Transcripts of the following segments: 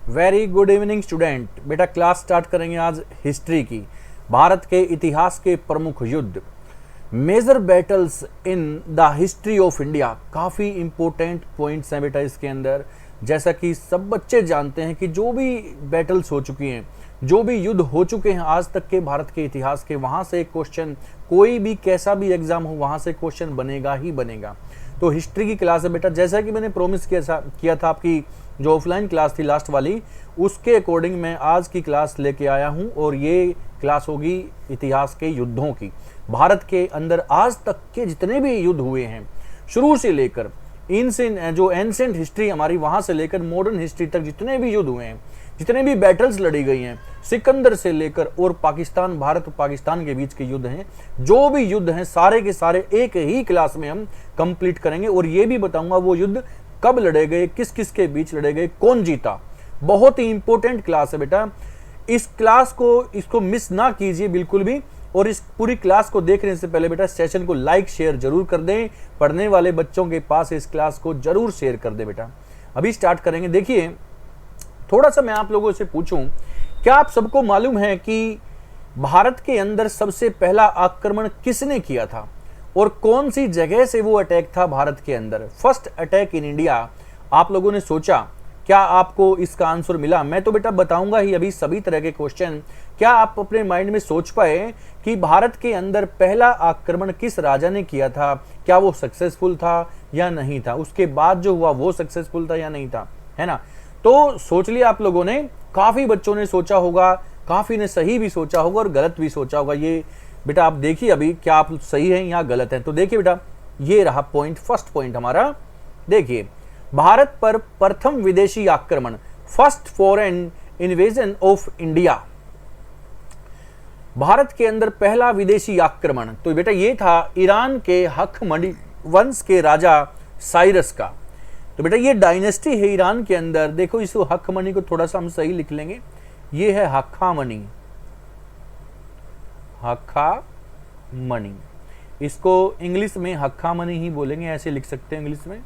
Very good evening student. बेटा class start करेंगे आज हिस्ट्री की। भारत के इतिहास के प्रमुख युद्ध, major battles in the history of India. काफ़ी इंपॉर्टेंट पॉइंट्स हैं बेटा इसके अंदर। जैसा कि सब बच्चे जानते हैं कि जो भी बैटल्स हो चुकी हैं, जो भी युद्ध हो चुके हैं आज तक के भारत के इतिहास के, वहाँ से क्वेश्चन, कोई भी कैसा भी एग्जाम हो वहाँ से क्वेश्चन बनेगा ही बनेगा। तो हिस्ट्री की क्लास है बेटा, जैसा कि मैंने प्रॉमिस किया था आपकी जो ऑफलाइन क्लास थी लास्ट वाली, उसके अकॉर्डिंग मैं आज की क्लास लेके आया हूं। और ये क्लास होगी इतिहास के युद्धों की। भारत के अंदर आज तक के जितने भी युद्ध हुए हैं, शुरू से लेकर जो एंसेंट हिस्ट्री हमारी, वहां से लेकर मॉडर्न हिस्ट्री तक जितने भी युद्ध हुए हैं, जितने भी बैटल्स लड़ी गई हैं, सिकंदर से लेकर और पाकिस्तान, भारत और पाकिस्तान के बीच के युद्ध हैं, जो भी युद्ध हैं सारे के सारे एक ही क्लास में हम कंप्लीट करेंगे। और ये भी बताऊंगा वो युद्ध कब लड़े गए, किस किस के बीच लड़े गए, कौन जीता। बहुत ही इंपॉर्टेंट क्लास है बेटा। इस क्लास को इसको मिस ना कीजिए बिल्कुल भी। और इस पूरी क्लास को देखने से पहले बेटा सेशन को लाइक शेयर जरूर कर दें। पढ़ने वाले बच्चों के पास इस क्लास को जरूर शेयर कर दें बेटा। अभी स्टार्ट करेंगे। देखिए, थोड़ा सा मैं आप लोगों से पूछूं, क्या आप सबको मालूम है कि भारत के अंदर सबसे पहला आक्रमण किसने किया था और कौन सी जगह से वो अटैक था भारत के अंदर? First attack in India. आप लोगों ने सोचा, क्या आपको इसका आंसर मिला? मैं तो बेटा बताऊंगा ही अभी सभी तरह के क्वेश्चन। क्या आप अपने माइंड में सोच पाए कि भारत के अंदर पहला आक्रमण किस राजा ने किया था? क्या वो सक्सेसफुल था या नहीं था? उसके बाद जो हुआ वो सक्सेसफुल था या नहीं था, है ना? तो सोच लिया आप लोगों ने। काफी बच्चों ने सोचा होगा, काफी ने सही भी सोचा होगा और गलत भी सोचा होगा। ये बेटा आप देखिए अभी क्या आप सही हैं या गलत हैं। तो देखिए बेटा, ये रहा पॉइंट, फर्स्ट पॉइंट हमारा। देखिए, भारत पर प्रथम विदेशी आक्रमण, first foreign invasion of India. Bharat के अंदर पहला विदेशी आक्रमण तो बेटा ये था ईरान के हखमनी वंश के राजा साइरस का। तो बेटा ये डायनेस्टी है ईरान के अंदर। देखो इस हखमनी को थोड़ा सा हम सही लिख लेंगे, ये है हक्कामनी। हक्कामनी, इसको इंग्लिश में हक्कामनी ही बोलेंगे, ऐसे लिख सकते हैं इंग्लिश में।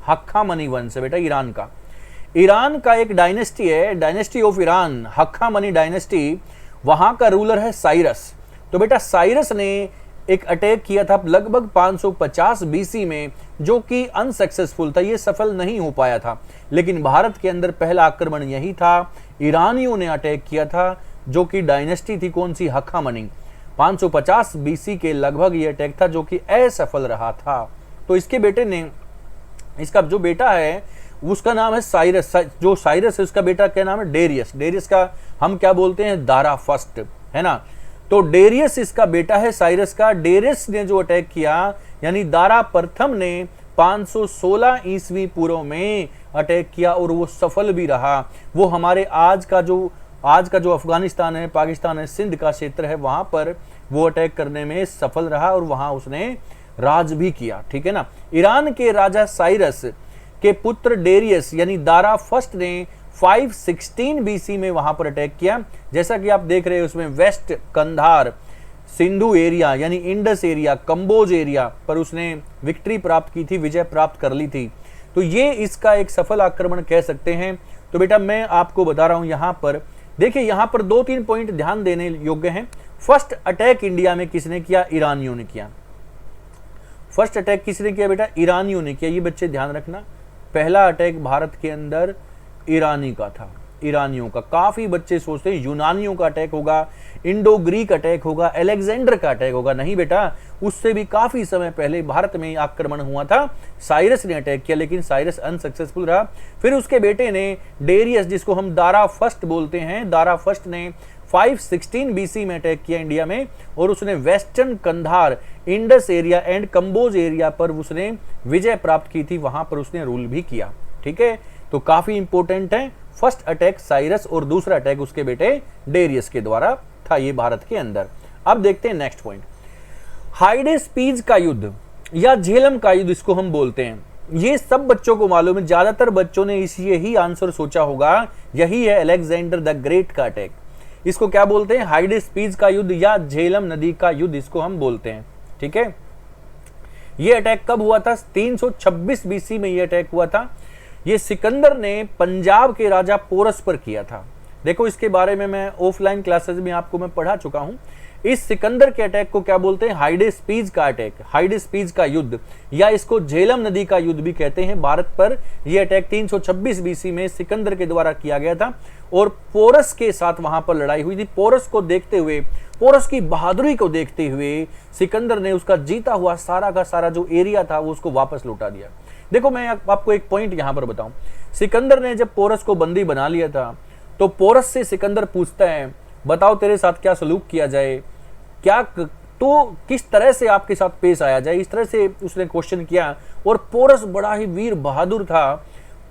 हक्कामनी वंश है बेटा ईरान का। ईरान का एक डायनेस्टी है, डायनेस्टी ऑफ ईरान, हक्कामनी डायनेस्टी। वहां का रूलर है साइरस। तो बेटा साइरस ने एक अटैक किया था लगभग 550 बीसी में, जो कि अनसक्सेसफुल था, ये सफल नहीं हो पाया था। लेकिन भारत के अंदर पहला आक्रमण यही था, ईरानियों ने अटैक किया था, जो कि डायनेस्टी थी कौन सी? हक्कामनी। 550 बीसी के लगभग ये अटैक था, जो कि असफल रहा था। तो इसके बेटे ने, इसका जो बेटा है उसका नाम है साइरस। जो साइरस है उसका बेटा क्या नाम है? डेरियस। डेरियस का हम क्या बोलते हैं? दारा फर्स्ट, है ना? तो डेरियस इसका बेटा है साइरस का। डेरियस ने जो अटैक किया, यानी दारा प्रथम ने 516 ईस्वी पूर्व में अटैक किया और वो सफल भी रहा। वो हमारे आज का जो अफगानिस्तान है, पाकिस्तान है, सिंध का क्षेत्र है, वहां पर वो अटैक करने में सफल रहा और वहां उसने राज भी किया। ठीक है ना? ईरान के राजा साइरस के पुत्र डेरियस यानी दारा फर्स्ट ने 516 बीसी में वहां पर अटैक किया। जैसा कि आप देख रहे हैं उसमें वेस्ट कंधार, सिंधु एरिया यानी इंडस एरिया, कंबोज एरिया पर उसने विक्ट्री प्राप्त की थी, विजय प्राप्त कर ली थी। तो ये इसका एक सफल आक्रमण कह सकते हैं। तो बेटा मैं आपको बता रहा हूं यहां पर, देखिए यहां पर 2-3 पॉइंट ध्यान देने योग्य हैं। फर्स्ट अटैक इंडिया में किसने किया? ईरानियों ने किया। फर्स्ट अटैक किसने किया बेटा? ईरानियों ने किया। ये बच्चे ध्यान रखना, पहला अटैक भारत के अंदर ईरानी का था, ईरानियों का। काफी बच्चे सोचते हैं यूनानियों का अटैक होगा, इंडो ग्रीक अटैक होगा, अलेक्जेंडर का अटैक होगा। नहीं बेटा, उससे भी काफी समय पहले भारत में आक्रमण हुआ था, साइरस ने अटैक किया, लेकिन साइरस अनसक्सेसफुल रहा। फिर उसके बेटे ने डेरियस, जिसको हम दारा फर्स्ट बोलते हैं, दारा फर्स्ट ने 516 बीसी में अटैक किया इंडिया में और उसने western Kandahar, Indus area and Kamboja area पर उसने विजय प्राप्त की थी, वहां पर उसने रूल भी किया। ठीक है, तो काफी इंपॉर्टेंट है। फर्स्ट अटैक साइरस और दूसरा अटैक उसके बेटे डेरियस के द्वारा था ये भारत के अंदर। अब देखते हैं नेक्स्ट पॉइंट, हाइडेस्पीज का युद्ध या झेलम का युद्ध इसको हम बोलते हैं। ये सब बच्चों को मालूम है, ज्यादातर बच्चों ने यही आंसर सोचा होगा, यही है अलेक्जेंडर द ग्रेट का अटैक। इसको क्या बोलते हैं? हाइडेस्पीज का युद्ध या झेलम नदी का युद्ध इसको हम बोलते हैं। ठीक है, ये अटैक कब हुआ था? 326 बीसी में ये अटैक हुआ था। ये सिकंदर ने पंजाब के राजा पोरस पर किया था। देखो इसके बारे में मैं ऑफलाइन क्लासेस में आपको मैं पढ़ा चुका हूं। इस सिकंदर के अटैक को क्या बोलते हैं? हाइडेस्पीज का अटैक, हाइडेस्पीज का युद्ध, या इसको झेलम नदी का युद्ध भी कहते हैं। भारत पर यह अटैक 326 बीसी में सिकंदर के द्वारा किया गया था और पोरस के साथ वहां पर लड़ाई हुई थी। पोरस को देखते हुए, पोरस की बहादुरी को देखते हुए सिकंदर ने उसका जीता हुआ सारा का सारा जो एरिया था वो उसको वापस लौटा दिया। देखो मैं आपको एक पॉइंट यहां पर बताऊं, सिकंदर ने जब पोरस को बंदी बना लिया था तो पोरस से सिकंदर पूछता है, बताओ तेरे साथ क्या सलूक किया जाए, क्या तो किस तरह से आपके साथ पेश आया जाए, इस तरह से उसने क्वेश्चन किया। और पोरस बड़ा ही वीर बहादुर था।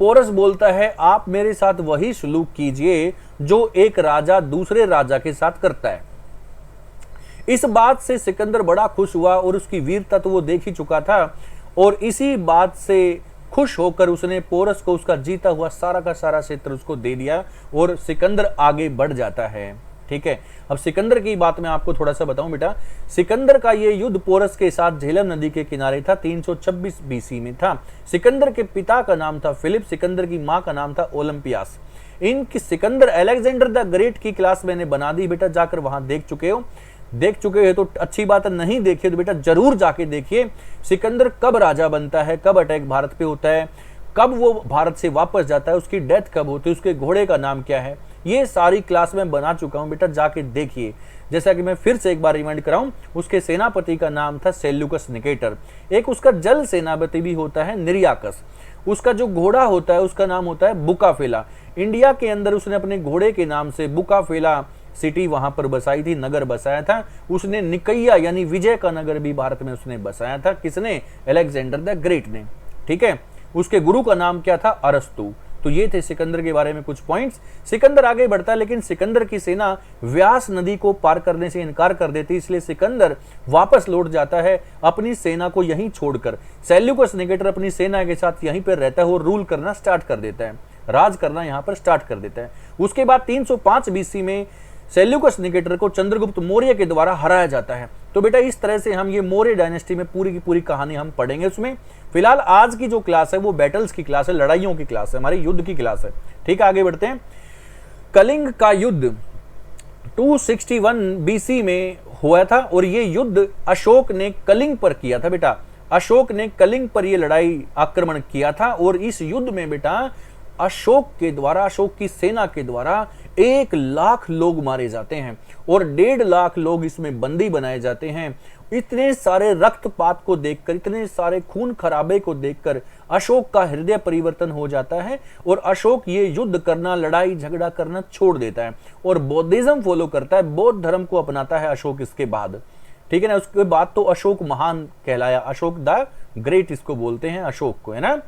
पोरस बोलता है, आप मेरे साथ वही सलूक कीजिए जो एक राजा दूसरे राजा के साथ करता है। इस बात से सिकंदर बड़ा खुश हुआ और उसकी वीरता तो वो देख ही चुका था और इसी बात से खुश होकर उसने पोरस को उसका जीता हुआ सारा का सारा क्षेत्र उसको दे दिया और सिकंदर आगे बढ़ जाता है। ठीक है, अब सिकंदर की बात मैं आपको थोड़ा सा बताऊं बेटा। सिकंदर का ये युद्ध पोरस के साथ झेलम नदी के किनारे था, 326 बीसी में था। सिकंदर के पिता का नाम था फिलिप, सिकंदर की मां का नाम था ओलंपियास। इनकी सिकंदर अलेक्जेंडर द ग्रेट की क्लास मैंने बना दी बेटा, जाकर वहां देख चुके हो तो अच्छी बात है, नहीं देखिए तो बेटा जरूर जाके देखिए। सिकंदर कब राजा बनता है, कब अटैक भारत पे होता है, कब वो भारत से वापस जाता है, उसकी डेथ कब होती है, उसके घोड़े का नाम क्या है, ये सारी क्लास में बना चुका हूं बेटा, जाके देखिए। जैसा कि मैं फिर से एक बार रिमाइंड कराऊं, उसके सेनापति का नाम था सेल्यूकस निकेटर। एक उसका जल सेनापति भी होता है निरियाकस। उसका जो घोड़ा होता है उसका नाम होता है बुकाफेला। इंडिया के अंदर उसने अपने घोड़े के नाम से बुकाफेला सिटी वहां पर बसाई थी, नगर बसाया था। उसने निकैया यानी विजय का नगर भी भारत में उसने बसाया था। किसने? अलेक्जेंडर द ग्रेट ने। ठीक है, उसके गुरु का नाम क्या था? अरस्तु। तो ये थे सिकंदर के बारे में कुछ पॉइंट्स। सिकंदर आगे बढ़ता है लेकिन सिकंदर की सेना व्यास नदी को पार करने से इनकार कर देती, इसलिए सिकंदर वापस लौट जाता है अपनी सेना को यहीं छोड़कर। सेल्यूकस निकेटर अपनी सेना के साथ यहीं पर रहता है और रूल करना स्टार्ट कर देता है, राज करना यहां पर स्टार्ट कर देता है। उसके बाद 305 बीसी में सेल्यूकस निकेटर को चंद्रगुप्त मौर्य के द्वारा हराया जाता है। तो बेटा इस तरह से हम ये मौर्य डायनेस्टी में पूरी की पूरी कहानी हम पढ़ेंगे उसमें। फिलहाल आज की जो क्लास है वो बैटल्स की क्लास है, लड़ाइयों की क्लास है, हमारी युद्ध की क्लास है। ठीक है, आगे बढ़ते हैं। कलिंग का युद्ध 261 बीसी में हुआ था और ये युद्ध अशोक ने कलिंग पर किया था बेटा। अशोक ने कलिंग पर यह लड़ाई आक्रमण किया था और इस युद्ध में बेटा अशोक के द्वारा, अशोक की सेना के द्वारा 1 लाख लोग मारे जाते हैं और 1.5 लाख लोग इसमें बंदी बनाए जाते हैं। इतने सारे रक्तपात को देखकर, इतने सारे खून खराबे को देखकर अशोक का हृदय परिवर्तन हो जाता है और अशोक ये युद्ध करना, लड़ाई झगड़ा करना छोड़ देता है और बौद्धिज्म फॉलो करता है, बौद्ध धर्म को अपनाता है अशोक इसके बाद। ठीक है ना, उसके बाद तो अशोक महान कहलाया, अशोक द ग्रेट इसको बोलते हैं अशोक को, है ना।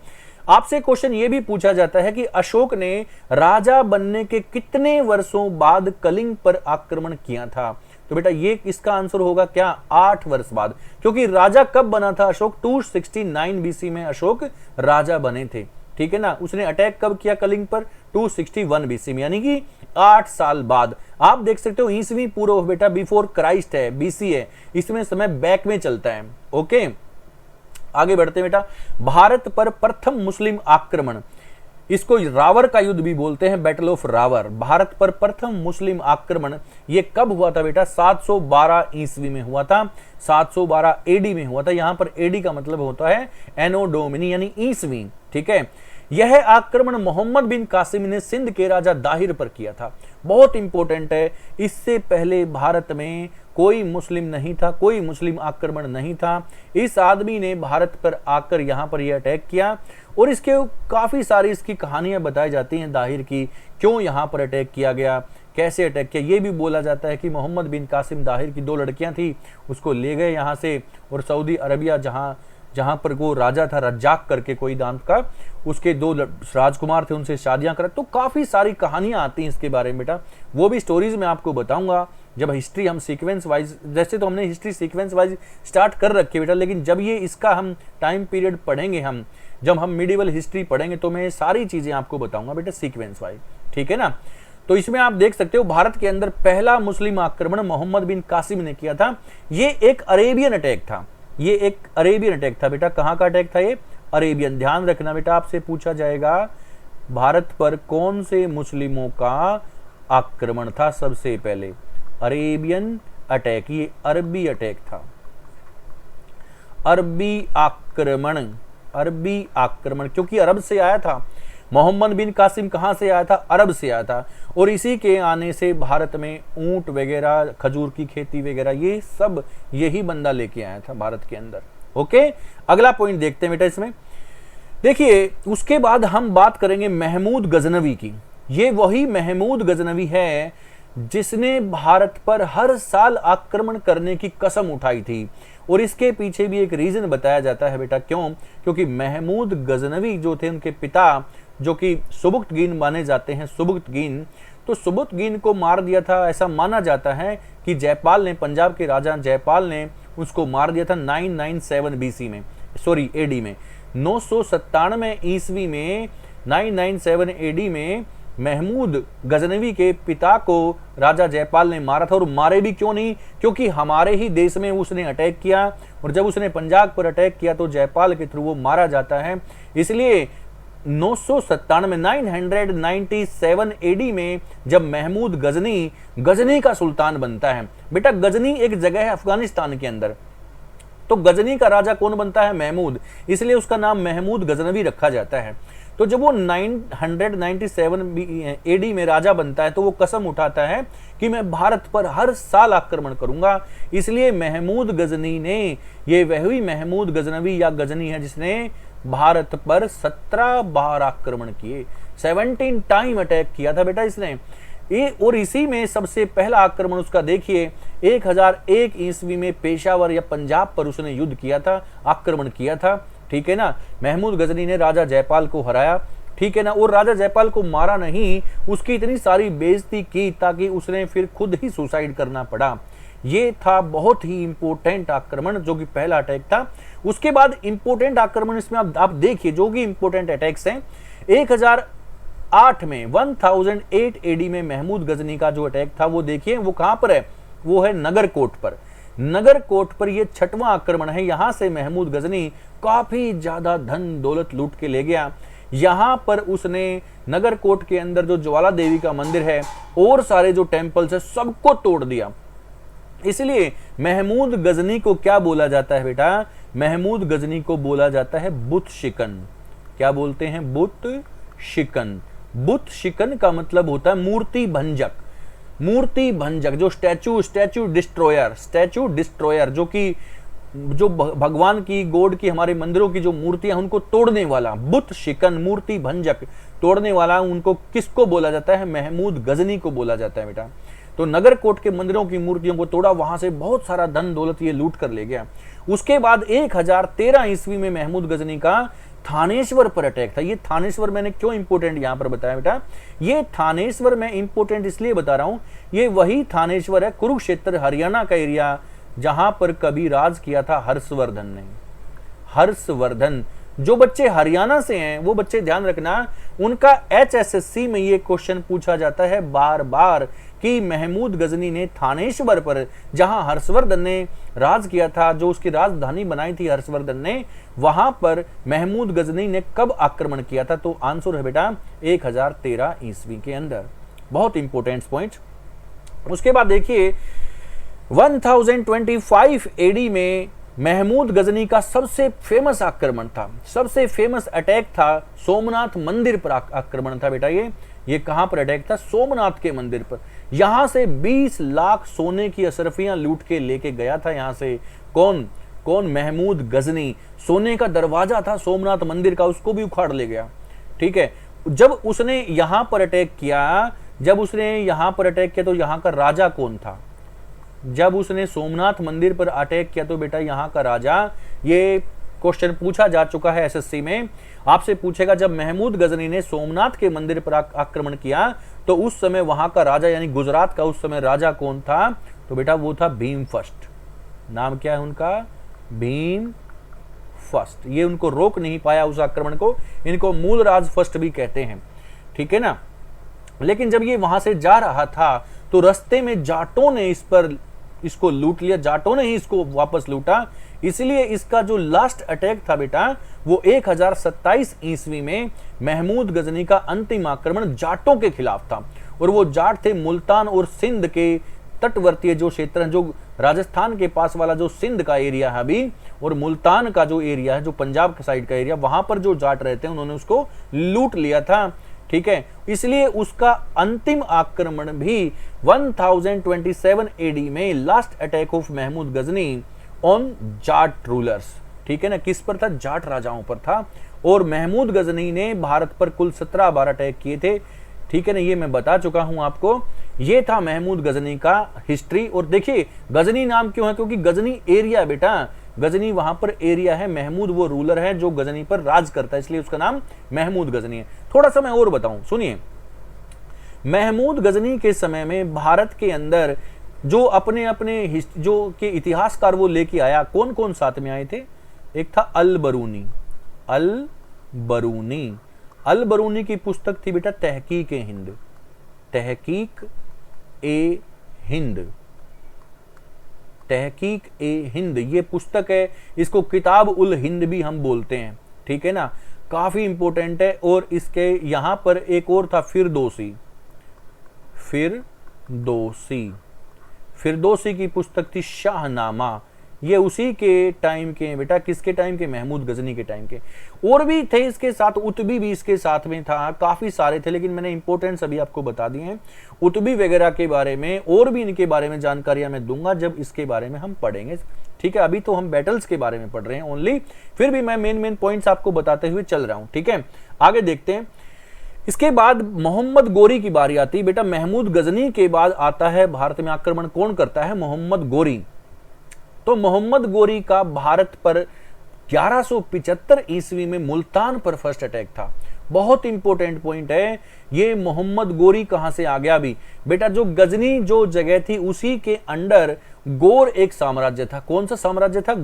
आपसे क्वेश्चन ये भी पूछा जाता है कि अशोक ने राजा बनने के कितने वर्षों बाद कलिंग पर आक्रमण किया था? तो बेटा ये इसका आंसर होगा क्या? 8 वर्ष बाद, क्योंकि राजा कब बना था अशोक? 269 बीसी में अशोक राजा बने थे। ठीक है ना, उसने अटैक कब किया कलिंग पर? 261 बीसी में, यानी कि 8 साल बाद। आप देख सकते हो ईसवी पूर्व बेटा, बिफोर क्राइस्ट है, बीसी है, इसमें समय बैक में चलता है। ओके, आगे बढ़ते हैं बेटा। भारत पर प्रथम मुस्लिम आक्रमण, इसको रावर का युद्ध भी बोलते हैं, बैटल ऑफ रावर। भारत पर प्रथम मुस्लिम आक्रमण ये कब हुआ था बेटा? 712 ईस्वी में हुआ था, 712 एडी में हुआ था। यहां पर एडी का मतलब होता है एनो डोमिनी यानी ईस्वी। ठीक है, यह आक्रमण मोहम्मद बिन कासिम ने सिंध के राजा दाहिर पर किया था। बहुत इंपॉर्टेंट है, इससे पहले भारत में कोई मुस्लिम नहीं था, कोई मुस्लिम आक्रमण नहीं था। इस आदमी ने भारत पर आकर यहां पर यह अटैक किया और इसके काफी सारी इसकी कहानियां बताई जाती हैं दाहिर की, क्यों यहां पर अटैक किया गया, कैसे अटैक किया। यह भी बोला जाता है कि मोहम्मद बिन कासिम दाहिर की 2 लड़कियां थी, उसको ले गए यहां से और सऊदी अरबिया जहां पर वो राजा था रज्जाक करके कोई नाम का, उसके 2 राजकुमार थे, उनसे शादियां कर। तो काफी सारी कहानियां आती हैं इसके बारे में बेटा, वो भी स्टोरीज में आपको बताऊंगा जब हिस्ट्री हम सीक्वेंस वाइज, जैसे तो हमने हिस्ट्री सीक्वेंस वाइज स्टार्ट कर रखी है बेटा, लेकिन जब ये इसका हम टाइम पीरियड पढ़ेंगे, जब हम मिडिवल हिस्ट्री पढ़ेंगे तो मैं सारी चीजें आपको बताऊंगा बेटा सीक्वेंस वाइज। ठीक है ना, तो इसमें आप देख सकते हो भारत के अंदर पहला मुस्लिम आक्रमण मोहम्मद बिन कासिम ने किया था। ये एक अरेबियन अटैक था, ये एक अरेबियन अटैक था बेटा। कहां का अटैक था ये? अरेबियन। ध्यान रखना बेटा, आपसे पूछा जाएगा भारत पर कौन से मुस्लिमों का आक्रमण था सबसे पहले। अरेबियन अटैक, ये अरबी अटैक था, अरबी आक्रमण, अरबी आक्रमण, क्योंकि अरब से आया था। मोहम्मद बिन कासिम कहां से आया था? अरब से आया था, और इसी के आने से भारत में ऊंट वगैरह, खजूर की खेती वगैरह, ये सब यही बंदा लेके आया था भारत के अंदर। ओके, अगला पॉइंट देखते हैं बेटा इसमें। देखिए, उसके बाद हम बात करेंगे महमूद गजनवी की। ये वही महमूद गजनवी है जिसने भारत पर हर साल आक्रमण करने की कसम उठाई थी, और इसके पीछे भी एक रीजन बताया जाता है बेटा। क्यों? क्योंकि महमूद गजनवी जो थे, उनके पिता जो कि सुबुक्तगीन माने जाते हैं, सुबुक्तगीन, तो सुबुक्तगीन को मार दिया था। ऐसा माना जाता है कि जयपाल ने, पंजाब के राजा जयपाल ने उसको मार दिया था 997 बीसी में, सॉरी एडी में, 997 ईस्वी में, 997 एडी में महमूद गजनवी के पिता को राजा जयपाल ने मारा था। और मारे भी क्यों नहीं? क्योंकि हमारे ही देश में उसने अटैक किया, और जब उसने पंजाब पर अटैक किया तो जयपाल के थ्रू वो मारा जाता है। इसलिए 997 एडी में जब महमूद गजनी का सुल्तान बनता है, बेटा गजनी एक जगह है अफगानिस्तान के अंदर, तो गजनी का राजा कौन बनता है? महमूद, इसलिए उसका नाम महमूद गजनवी रखा जाता है। तो जब वो 997 एडी में राजा बनता है तो वो कसम उठाता है कि मैं भारत पर हर साल आक्रमण करूंगा। इसलिए महमूद गजनी ने, ये वही महमूद गजनवी या गजनी है जिसने भारत पर 17 बार आक्रमण किए, 17 टाइम अटैक किया था बेटा इसने। और इसी में सबसे पहला आक्रमण उसका देखिए 1001 ईस्वी में पेशावर या पंजाब पर उसने युद्ध किया था, आक्रमण किया था। ठीक है ना, महमूद गजनी ने राजा जयपाल को हराया। ठीक है ना, और राजा जयपाल को मारा नहीं, उसकी इतनी सारी बेइज्जती की ताकि उसने फिर खुद ही सुसाइड करना पड़ा। ये था बहुत ही इंपॉर्टेंट आक्रमण जो कि पहला अटैक था। उसके बाद इंपॉर्टेंट आक्रमण इसमें आप देखिए जो कि इंपॉर्टेंट अटैक्स हैं। 1008 में 1008 एडी में महमूद गजनी का जो अटैक था वो देखिए, वो कहां पर है? वो है नगरकोट पर। नगरकोट पर ये 6वां आक्रमण है। यहां से महमूद गजनी काफी ज्यादा धन दौलत लूट के ले गया। यहां पर उसने नगरकोट के अंदर जो ज्वाला देवी का मंदिर है और सारे जो टेम्पल्स है सबको तोड़ दिया। इसलिए महमूद गजनी को क्या बोला जाता है बेटा? महमूद गजनी को बोला जाता है बुत शिकन। क्या बोलते हैं? बुत शिकन। बुत शिकन का मतलब होता है मूर्ति भंजक। मूर्ति भंजक, जो स्टैचू डिस्ट्रॉयर, जो भगवान की, गॉड की, हमारे मंदिरों की जो मूर्तियां उनको तोड़ने वाला, बुत शिकन, मूर्ति भंजक, तोड़ने वाला, उनको किसको बोला जाता है? महमूद गजनी को बोला जाता है बेटा। तो नगरकोट के मंदिरों की मूर्तियों को तोड़ा, वहां से बहुत सारा धन दौलत ये लूट कर ले गया। उसके बाद 1013 ईस्वी में महमूद गजनी का थानेश्वर पर अटैक था। ये थानेश्वर मैंने क्यों इंपोर्टेंट यहां पर बताया बेटा? ये थानेश्वर मैं इंपोर्टेंट इसलिए बता रहा हूं, ये वही थानेश्वर है कुरुक्षेत्र हरियाणा का एरिया जहां पर कभी राज किया था हर्षवर्धन ने। हर्षवर्धन, जो बच्चे हरियाणा से हैं वो बच्चे ध्यान रखना, उनका HSSC में ये क्वेश्चन पूछा जाता है बार बार कि महमूद गजनी ने थानेश्वर पर, जहां हर्षवर्धन ने राज किया था, जो उसकी राजधानी बनाई थी हर्षवर्धन ने, वहां पर महमूद गजनी ने कब आक्रमण किया था? तो आंसर है बेटा 1013 ईस्वी के अंदर। बहुत इंपॉर्टेंट पॉइंट। उसके बाद देखिए 1025 एडी में महमूद गजनी का सबसे फेमस आक्रमण था, सबसे फेमस अटैक था सोमनाथ मंदिर पर आक्रमण था बेटा। ये कहां पर अटैक था? सोमनाथ के मंदिर पर। यहां से 20 लाख सोने की अशरफियां लूट के लेके गया था। यहां से कौन? महमूद गजनी। सोने का दरवाजा था सोमनाथ मंदिर का, उसको भी उखाड़ ले गया। ठीक है, जब उसने यहां पर अटैक किया, तो यहां का राजा कौन था? जब उसने सोमनाथ मंदिर पर अटैक किया तो बेटा यहां का राजा, ये क्वेश्चन पूछा जा चुका है SSC में, आपसे पूछेगा जब महमूद गजनी ने सोमनाथ के मंदिर पर आक्रमण किया तो उस समय वहां का राजा यानी गुजरात का उस समय राजा कौन था? तो बेटा वो था भीम फर्स्ट। नाम क्या है उनका? भीम फर्स्ट। ये उनको रोक नहीं पाया उस आक्रमण को, इनको मूल राज फर्स्ट भी कहते हैं। ठीक है ना, लेकिन जब ये वहां से जा रहा था तो रास्ते में जाटों ने इस पर इसको लूट लिया, जाटों ने ही इसको वापस लूटा। इसलिए इसका जो लास्ट अटैक था बेटा वो 1027 ईस्वी में महमूद गजनी का अंतिम आक्रमण जाटों के खिलाफ था। और वो जाट थे मुल्तान और सिंध के तटवर्तीय जो क्षेत्र है, जो राजस्थान के पास वाला जो सिंध का एरिया है अभी, और मुल्तान का जो एरिया है, जो पंजाब के साइड का एरिया, वहां पर जो जाट रहते हैं उन्होंने उसको लूट लिया था। ठीक है, इसलिए उसका अंतिम आक्रमण भी 1027 एडी में last attack of Mahmud Ghazni on Jat rulers, ठीक है ना, किस पर था? जाट राजाओं पर था। और महमूद गजनी ने भारत पर कुल 17 बार अटैक किए थे, ठीक है ना, ये मैं बता चुका हूं आपको। ये था महमूद गजनी का हिस्ट्री। और देखिए गजनी नाम क्यों है? क्योंकि गजनी एरिया बेटा, गजनी वहां पर एरिया है, महमूद वो रूलर है जो गजनी पर राज करता है, इसलिए उसका नाम महमूद गजनी है। थोड़ा सा मैं और बताऊं, सुनिए। महमूद गजनी के समय में भारत के अंदर जो अपने अपने जो के इतिहासकार वो लेके आया, कौन कौन साथ में आए थे? एक था अल बरूनी। अल बरूनी की पुस्तक थी बेटा तहकीक ए हिंद। तहकीक ए हिंद ये पुस्तक है। इसको किताब उल हिंद भी हम बोलते हैं, ठीक है ना, काफी इंपॉर्टेंट है। और इसके यहां पर एक और था फिरदौसी की पुस्तक थी शाहनामा। ये उसी के टाइम के बेटा, किसके टाइम के? महमूद गजनी के टाइम के। और भी थे इसके साथ, उतबी भी इसके साथ में था, काफी सारे थे, लेकिन मैंने इंपॉर्टेंट अभी आपको बता दिए हैं। उतबी वगैरह के बारे में और भी इनके बारे में जानकारियां मैं दूंगा जब इसके बारे में हम पढ़ेंगे, ठीक है। अभी तो हम बैटल्स के बारे में पढ़ रहे हैं ओनली, फिर भी मैं मेन पॉइंट्स आपको बताते हुए चल रहा हूं, ठीक है। आगे देखते हैं। इसके बाद मोहम्मद गोरी की बारी आती है बेटा। महमूद गजनी के बाद आता है भारत में आक्रमण कौन करता है? मोहम्मद गोरी। तो मोहम्मद गोरी का भारत पर 1175 ईस्वी में मुल्तान पर फर्स्ट अटैक था। बहुत इंपॉर्टेंट पॉइंट है ये। मोहम्मद गोरी कहां से आ गया? भी बेटा जो गजनी जो जगह थी उसी के अंडर गोर एक साम्राज्य था। कौन सा साम्राज्य था?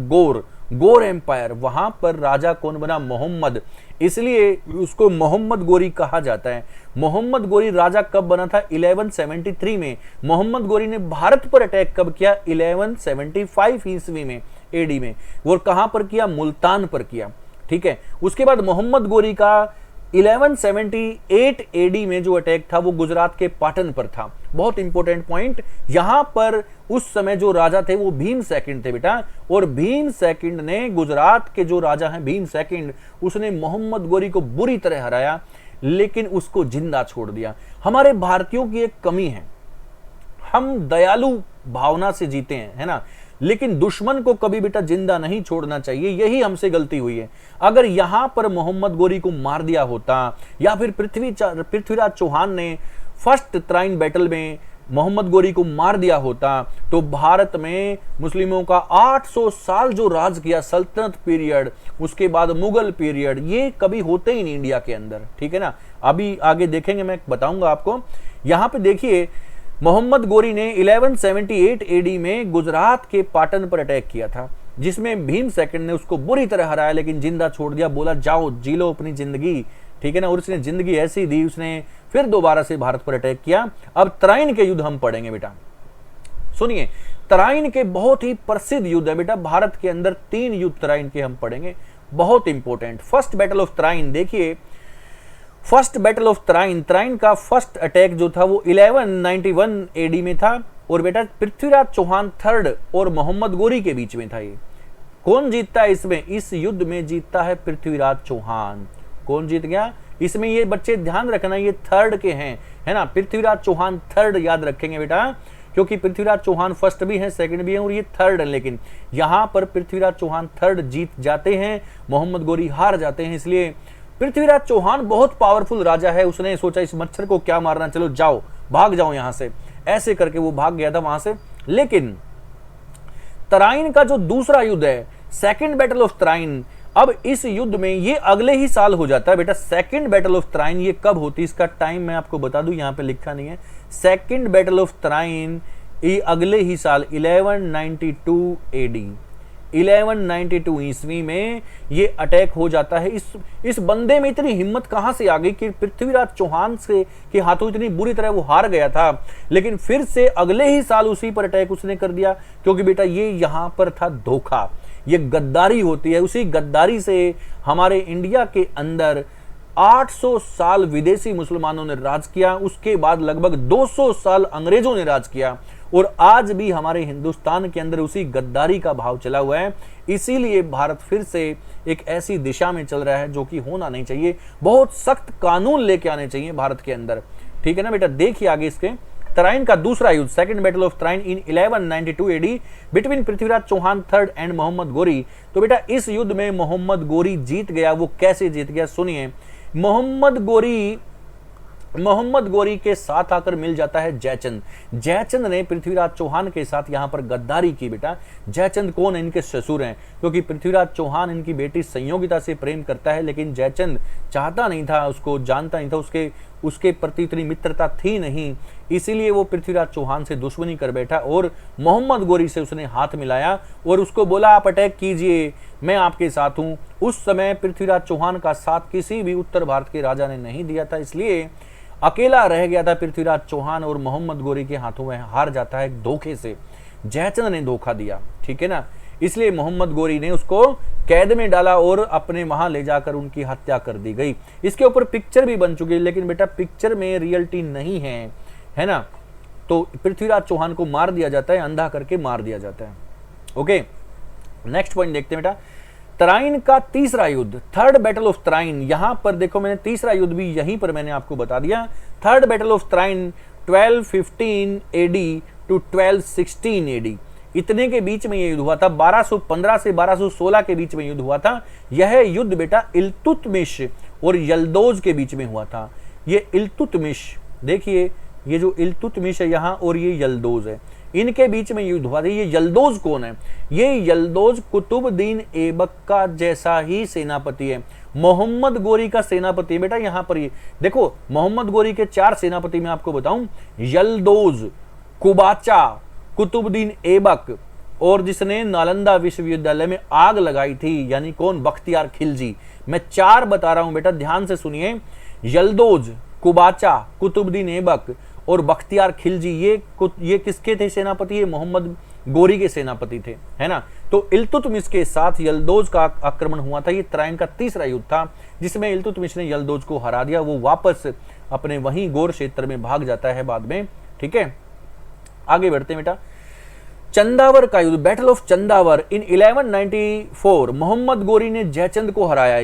गोर एम्पायर। वहां पर राजा कौन बना? मोहम्मद, इसलिए उसको मोहम्मद गोरी कहा जाता है। मोहम्मद गोरी राजा कब बना था? 1173 में। मोहम्मद गोरी ने भारत पर अटैक कब किया? 1175 ईस्वी में, एडी में। और कहां पर किया? मुल्तान पर किया, ठीक है। उसके बाद मोहम्मद गोरी का 1178 एडी में जो अटैक था वो गुजरात के पाटन पर था। बहुत इंपॉर्टेंट पॉइंट। यहां पर उस समय जो राजा थे वो भीम सेकंड थे बेटा। और भीम सेकंड ने, गुजरात के जो राजा हैं भीम सेकंड, उसने मोहम्मद गोरी को बुरी तरह हराया, लेकिन उसको जिंदा छोड़ दिया। हमारे भारतीयों की एक कमी है, हम दयालु भावना से जीते हैं, है ना, लेकिन दुश्मन को कभी बेटा जिंदा नहीं छोड़ना चाहिए। यही हमसे गलती हुई है। अगर यहां पर मोहम्मद गोरी को मार दिया होता, या फिर पृथ्वीराज चौहान ने फर्स्ट त्राइन बैटल में मोहम्मद गोरी को मार दिया होता, तो भारत में मुस्लिमों का 800 साल जो राज किया, सल्तनत पीरियड, उसके बाद मुगल पीरियड, ये कभी होते ही नहीं इंडिया के अंदर, ठीक है ना। अभी आगे देखेंगे, मैं बताऊंगा आपको। यहां पे देखिए मोहम्मद गोरी ने 1178 एडी में गुजरात के पाटन पर अटैक किया था, जिसमें भीम सेकंड ने उसको बुरी तरह हराया, लेकिन जिंदा छोड़ दिया। बोला जाओ जी लो अपनी जिंदगी, ठीक है ना। और उसने जिंदगी ऐसी दी, उसने फिर दोबारा से भारत पर अटैक किया। अब तराइन के युद्ध हम पढ़ेंगे बेटा, सुनिए। तराइन के बहुत ही प्रसिद्ध युद्ध है बेटा, भारत के अंदर 3 युद्ध तराइन के हम पढ़ेंगे, बहुत important. First battle of Tarain देखिए। First battle of Tarain, Tarain का फर्स्ट अटैक जो था वो 1191 एडी में था। और बेटा पृथ्वीराज चौहान थर्ड और मोहम्मद गोरी के बीच में था। ये कौन जीतता है इसमें? इस युद्ध में जीतता है पृथ्वीराज चौहान। कौन जीत गया इसमें? ये बच्चे ध्यान रखना, ये थर्ड के हैं, है ना। पृथ्वीराज चौहान थर्ड याद रखेंगे बेटा, क्योंकि पृथ्वीराज चौहान फर्स्ट भी है, सेकंड भी है, और ये थर्ड है। लेकिन यहां पर पृथ्वीराज चौहान थर्ड जीत जाते हैं, मोहम्मद गोरी हार जाते हैं। इसलिए पृथ्वीराज चौहान बहुत पावरफुल राजा है। उसने सोचा इस मच्छर को क्या मारना, चलो जाओ, भाग जाओ यहां से, ऐसे करके वो भाग गया था वहां से। लेकिन तराइन का जो दूसरा युद्ध है, सेकंड बैटल ऑफ तराइन, अब इस युद्ध में ये अगले ही साल हो जाता है बेटा। सेकंड बैटल ऑफ तराइन ये कब होती है? इसका टाइम मैं आपको बता दूं, यहां पे लिखा नहीं है। सेकंड बैटल ऑफ तराइन ये अगले ही साल 1192 एडी, 1192 ईस्वी में ये अटैक हो जाता है। इस बंदे में इतनी हिम्मत कहां से आ गई कि पृथ्वीराज चौहान से के हाथों इतनी बुरी तरह वो हार गया था, लेकिन फिर से अगले ही साल उसी पर अटैक उसने कर दिया, क्योंकि बेटा ये यहां पर था धोखा, ये गद्दारी होती है। उसी गद्दारी से हमारे इंडिया के अंदर 800 साल विदेशी मुसलमानों ने राज किया, उसके बाद लगभग 200 साल अंग्रेजों ने राज किया, और आज भी हमारे हिंदुस्तान के अंदर उसी गद्दारी का भाव चला हुआ है। इसीलिए भारत फिर से एक ऐसी दिशा में चल रहा है जो कि होना नहीं चाहिए। बहुत सख्त कानून लेके आने चाहिए भारत के अंदर, ठीक है ना बेटा। देखिए आगे इसके, तराइन का दूसरा युद्ध, second battle of Tarain in 1192 AD between Prithviraj Chauhan third and Mohammad Ghori. तो बेटा इस युद्ध में मोहम्मद गोरी जीत गया। वो कैसे जीत गया सुनिए। मोहम्मद गोरी के साथ आकर मिल जाता है जयचंद। जयचंद ने पृथ्वीराज चौहान के साथ यहां पर गद्दारी की बेटा। जयचंद कौन है? इनके ससुर हैं, क्योंकि पृथ्वीराज चौहान इनकी बेटी संयोगिता से प्रेम करता है, लेकिन जयचंद चाहता नहीं था, उसको जानता नहीं था, उसके प्रति इतनी मित्रता थी नहीं, इसीलिए वो पृथ्वीराज चौहान से दुश्मनी कर बैठा और मोहम्मद गोरी से उसने हाथ मिलाया और उसको बोला आप अटैक कीजिए, मैं आपके साथ हूं। उस समय पृथ्वीराज चौहान का साथ किसी भी उत्तर भारत के राजा ने नहीं दिया था, इसलिए अकेला रह गया था पृथ्वीराज चौहान और मोहम्मद गोरी के हाथों में हार जाता है धोखे से। जयचंद ने धोखा दिया, ठीक है ना, इसलिए मोहम्मद गोरी ने उसको कैद में डाला और अपने वहां ले जाकर उनकी हत्या कर दी गई। इसके ऊपर पिक्चर भी बन चुकी है, लेकिन बेटा पिक्चर में रियलिटी नहीं है ना। तो पृथ्वीराज चौहान को मार दिया जाता है, अंधा करके मार दिया जाता है। ओके, नेक्स्ट पॉइंट देखते हैं बेटा, तराइन का तीसरा युद्ध, थर्ड बैटल ऑफ तराइन। यहां पर देखो मैंने तीसरा युद्ध भी यहीं पर मैंने आपको बता दिया। Third battle of Tarain 1215 AD to 1216 AD, इतने के बीच में यह युद्ध हुआ था। 1215 से 1216 के बीच में युद्ध हुआ था। यह युद्ध बेटा इल्तुतमिश और यल्दोज के बीच में हुआ था। ये इल्तुतमिश, देखिए ये जो इल्तुतमिश है यहां और ये यल्दोज है, इनके बीच में युद्ध हुआ था। ये यल्दोज कौन है? ये यल्दोज कुतुबुद्दीन ऐबक का जैसा ही सेनापति है, मोहम्मद गोरी का सेनापति है बेटा। यहां पर ये देखो, मोहम्मद गोरी के 4 सेनापति मैं आपको बताऊं, यल्दोज, कुबाचा, कुतुबुद्दीन ऐबक, और जिसने नालंदा विश्वविद्यालय में आग लगाई थी, यानी कौन? बख्तियार खिलजी। मैं 4 बता रहा हूं बेटा, ध्यान से सुनिए। यल्दोज, कुबाचा, कुतुबुद्दीन ऐबक और बख्तियार खिलजी, ये किसके थे सेनापति? ये मोहम्मद गोरी के सेनापति थे, है ना। तो इल्तुतमिश के साथ यल्दोज का आक्रमण हुआ था। ये तराइन का तीसरा युद्ध था, जिसमें इल्तुतमिश ने यल्दोज को हरा दिया। वो वापस अपने वहीं गौर क्षेत्र में भाग जाता है बाद में, ठीक है। आगे बढ़ते हैं बेटा, चंदावर का युद्ध, battle of Chandawar in 1194। Mohammad Ghori ने जयचंद को हराया।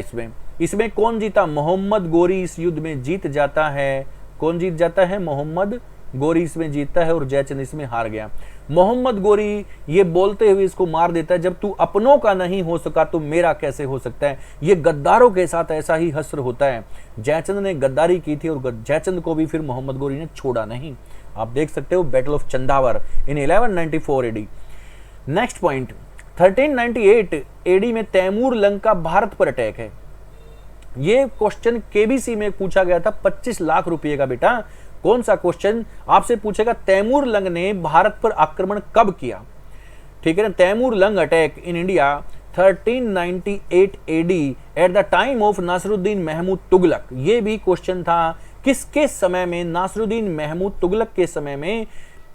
इसमें कौन जीता? मोहम्मद गोरी इस युद्ध में जीत जाता है। कौन जीत जाता है? मोहम्मद गोरी इसमें जीतता है और जयचंद इसमें हार गया। मोहम्मद गोरी ये बोलते हुए इसको मार देता है, जब तू अपनों का नहीं हो सका तो मेरा कैसे हो सकता है। ये गद्दारों के साथ ऐसा ही हश्र होता है। जयचंद ने गद्दारी की थी और जयचंद को भी फिर मोहम्मद गोरी ने छोड़ा नहीं। आप देख सकते हो, battle of Chandawar in 1194 AD. Next point, 1398 AD में तैमूर लंग का भारत पर अटैक है। ये क्वेश्चन केबीसी में पूछा गया था, 25 लाख रुपए का बेटा। कौन सा क्वेश्चन आपसे पूछेगा? तैमूर लंग ने भारत पर आक्रमण कब किया, ठीक है ना। Timur Lang attack in India 1398 AD at the time of Nasiruddin Mahmud Tughlaq. ये भी क्वेश्चन था, किसके समय में? नासिरुद्दीन महमूद तुगलक के समय में।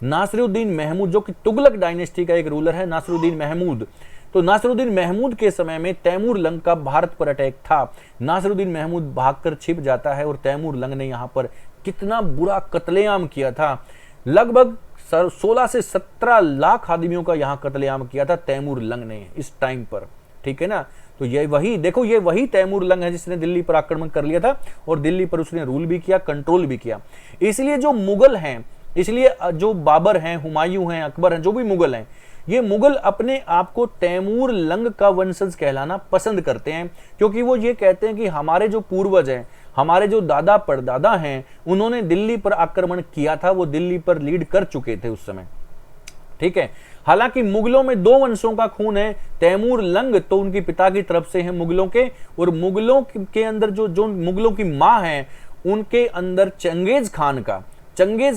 नासिरुद्दीन महमूद जो कि तुगलक डायनेस्टी का एक रूलर है, नासिरुद्दीन महमूद। तो नासिरुद्दीन महमूद के समय में तैमूर लंग का भारत पर अटैक था। नासिरुद्दीन महमूद भागकर छिप जाता है और तैमूर लंग ने यहां पर कितना बुरा कत्लेआम किया था। लगभग 16 से 17 लाख आदमियों का यहां कत्लेआम किया था तैमूर लंग ने इस टाइम पर, ठीक है ना। तो ये वही देखो, ये वही तैमूर लंग है जिसने दिल्ली पर आक्रमण कर लिया था और दिल्ली पर उसने रूल भी किया, कंट्रोल भी किया। इसलिए जो मुगल हैं, इसलिए जो बाबर हैं, हुमायूं हैं, अकबर हैं, जो भी मुगल हैं, ये मुगल अपने आप को तैमूर लंग का वंशज कहलाना पसंद करते हैं, क्योंकि वो ये कहते हैं कि हमारे जो पूर्वज हैं, हमारे जो दादा परदादा हैं, उन्होंने दिल्ली पर आक्रमण किया था, वो दिल्ली पर लीड कर चुके थे उस समय, ठीक है। हालांकि मुगलों में 2 वंशों का खून है। तैमूर लंग तो उनके पिता की तरफ से हैं मुगलों के, और मुगलों के अंदर जो मुगलों की मां है, उनके अंदर चंगेज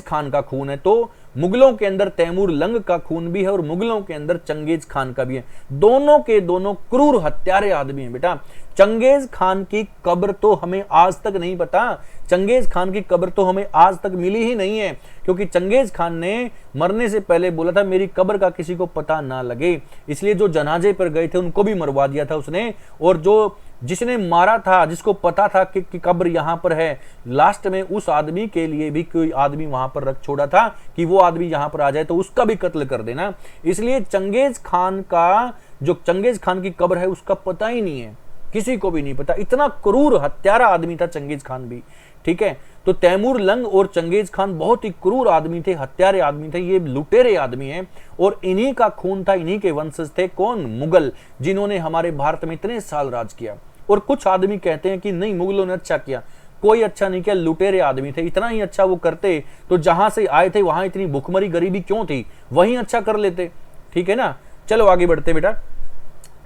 खान का खून है। तो मुगलों के अंदर तैमूर लंग का खून भी है और मुगलों के अंदर चंगेज खान का भी है। दोनों के दोनों क्रूर हत्यारे आदमी हैं बेटा। चंगेज खान की कब्र तो हमें आज तक नहीं पता, चंगेज खान की कब्र तो हमें आज तक मिली ही नहीं है, क्योंकि चंगेज खान ने मरने से पहले बोला था मेरी कब्र का किसी को पता ना लगे, इसलिए जो जनाजे पर गए थे उनको भी मरवा दिया था उसने, और जो जिसने मारा था, जिसको पता था कि कब्र यहां पर है, लास्ट में उस आदमी के लिए भी कोई आदमी वहां पर रख छोड़ा था कि वो आदमी यहां पर आ जाए तो उसका भी कत्ल कर देना। इसलिए चंगेज खान का, जो चंगेज खान की कब्र है उसका पता ही नहीं है, किसी को भी नहीं पता। इतना क्रूर हत्यारा आदमी था चंगेज खान भी, ठीक है। तो तैमूर लंग और चंगेज खान बहुत ही क्रूर आदमी थे, हत्यारे आदमी थे, ये लुटेरे आदमी हैं, और इन्हीं का खून था, इन्हीं के वंशज थे कौन? मुगल, जिन्होंने हमारे भारत में इतने साल राज किया। और कुछ आदमी कहते हैं कि नहीं, मुगलों ने अच्छा किया, कोई अच्छा नहीं किया, लुटेरे आदमी थे। इतना ही अच्छा वो करते तो जहां से आए थे वहां इतनी भुखमरी गरीबी क्यों थी, वहीं अच्छा कर लेते, ठीक है ना। चलो आगे बढ़ते बेटा।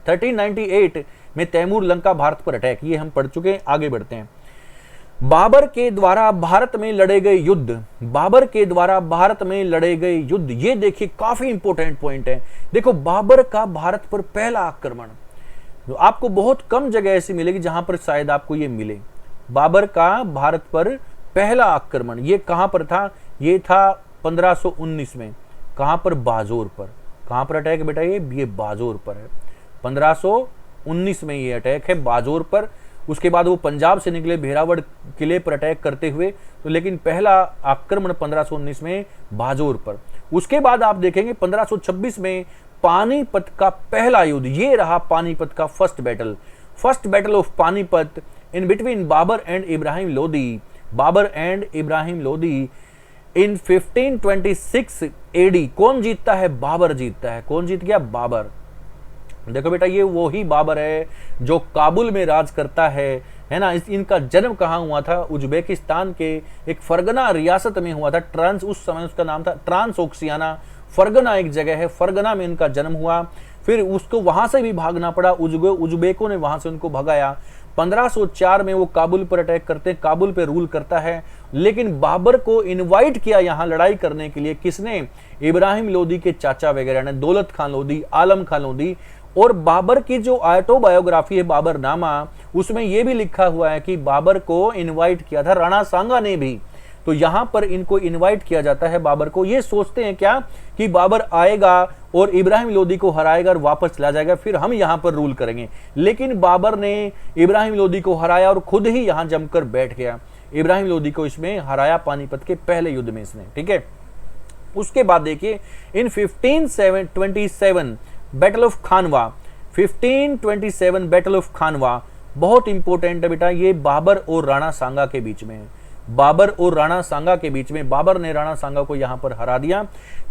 1398 में तैमूर लंग का भारत पर अटैक, ये हम पढ़ चुके हैं, आगे बढ़ते हैं। बाबर के द्वारा भारत में लड़े गए युद्ध, बाबर के द्वारा भारत में लड़े गए युद्ध, ये देखिए काफी इंपॉर्टेंट पॉइंट है। देखो बाबर का भारत पर पहला आक्रमण, आपको बहुत कम जगह ऐसी मिलेगी जहां पर शायद आपको ये मिले। बाबर का भारत पर पहला आक्रमण ये कहां पर था? ये था 1519 में। कहां पर? बाजोर पर। कहां पर अटैक बेटा? ये बाजोर पर है। 1519 में ये अटैक है बाजोर पर। उसके बाद वो पंजाब से निकले भेरावड़ किले पर अटैक करते हुए, तो लेकिन पहला आक्रमण 1519 में बाजोर पर। उसके बाद आप देखेंगे 1526 में पानीपत का पहला युद्ध, ये रहा पानीपत का first battle of Panipat in between Babur and Ibrahim Lodi, Babur and Ibrahim Lodi in 1526 AD. कौन जीतता है? बाबर जीतता है। कौन जीत गया? बाबर। देखो बेटा ये वो ही बाबर है जो काबुल में राज करता है ना। इनका जन्म कहाँ हुआ था? उज्बेकिस्तान के एक फरगना रियासत में हुआ था। उस समय उसका नाम था ट्रांस ओक्सियाना, फरगना एक जगह है, फरगना में इनका जन्म हुआ। फिर उसको वहां से भी भागना पड़ा, उज्बेकों ने वहां से उनको भगाया। 1504 में वो काबुल पर अटैक करते हैं, काबुल पे रूल करता है। लेकिन बाबर को इनवाइट किया यहां लड़ाई करने के लिए किसने? इब्राहिम लोदी के चाचा वगैरह ने, दौलत खान लोदी, आलम खान लोदी। और बाबर की जो ऑटोबायोग्राफी है बाबरनामा, उसमें यह भी लिखा हुआ है कि बाबर को इनवाइट किया था राणा सांगा ने भी। तो यहां पर इनको इनवाइट किया जाता है बाबर को। ये सोचते हैं क्या कि बाबर आएगा और इब्राहिम लोदी को हराएगा और वापस चला जाएगा, फिर हम यहां पर रूल करेंगे। लेकिन बाबर ने इब्राहिम लोदी को हराया और खुद ही यहां जमकर बैठ गया। इब्राहिम लोदी को इसमें हराया पानीपत के पहले युद्ध में इसने, ठीक है। उसके बाद देखिए in 1527 battle of Khanwa, 1527 battle of Khanwa बहुत इंपॉर्टेंट है बेटा। ये बाबर और राणा सांगा के बीच में है, बाबर और राणा सांगा के बीच में। बाबर ने राणा सांगा को यहां पर हरा दिया।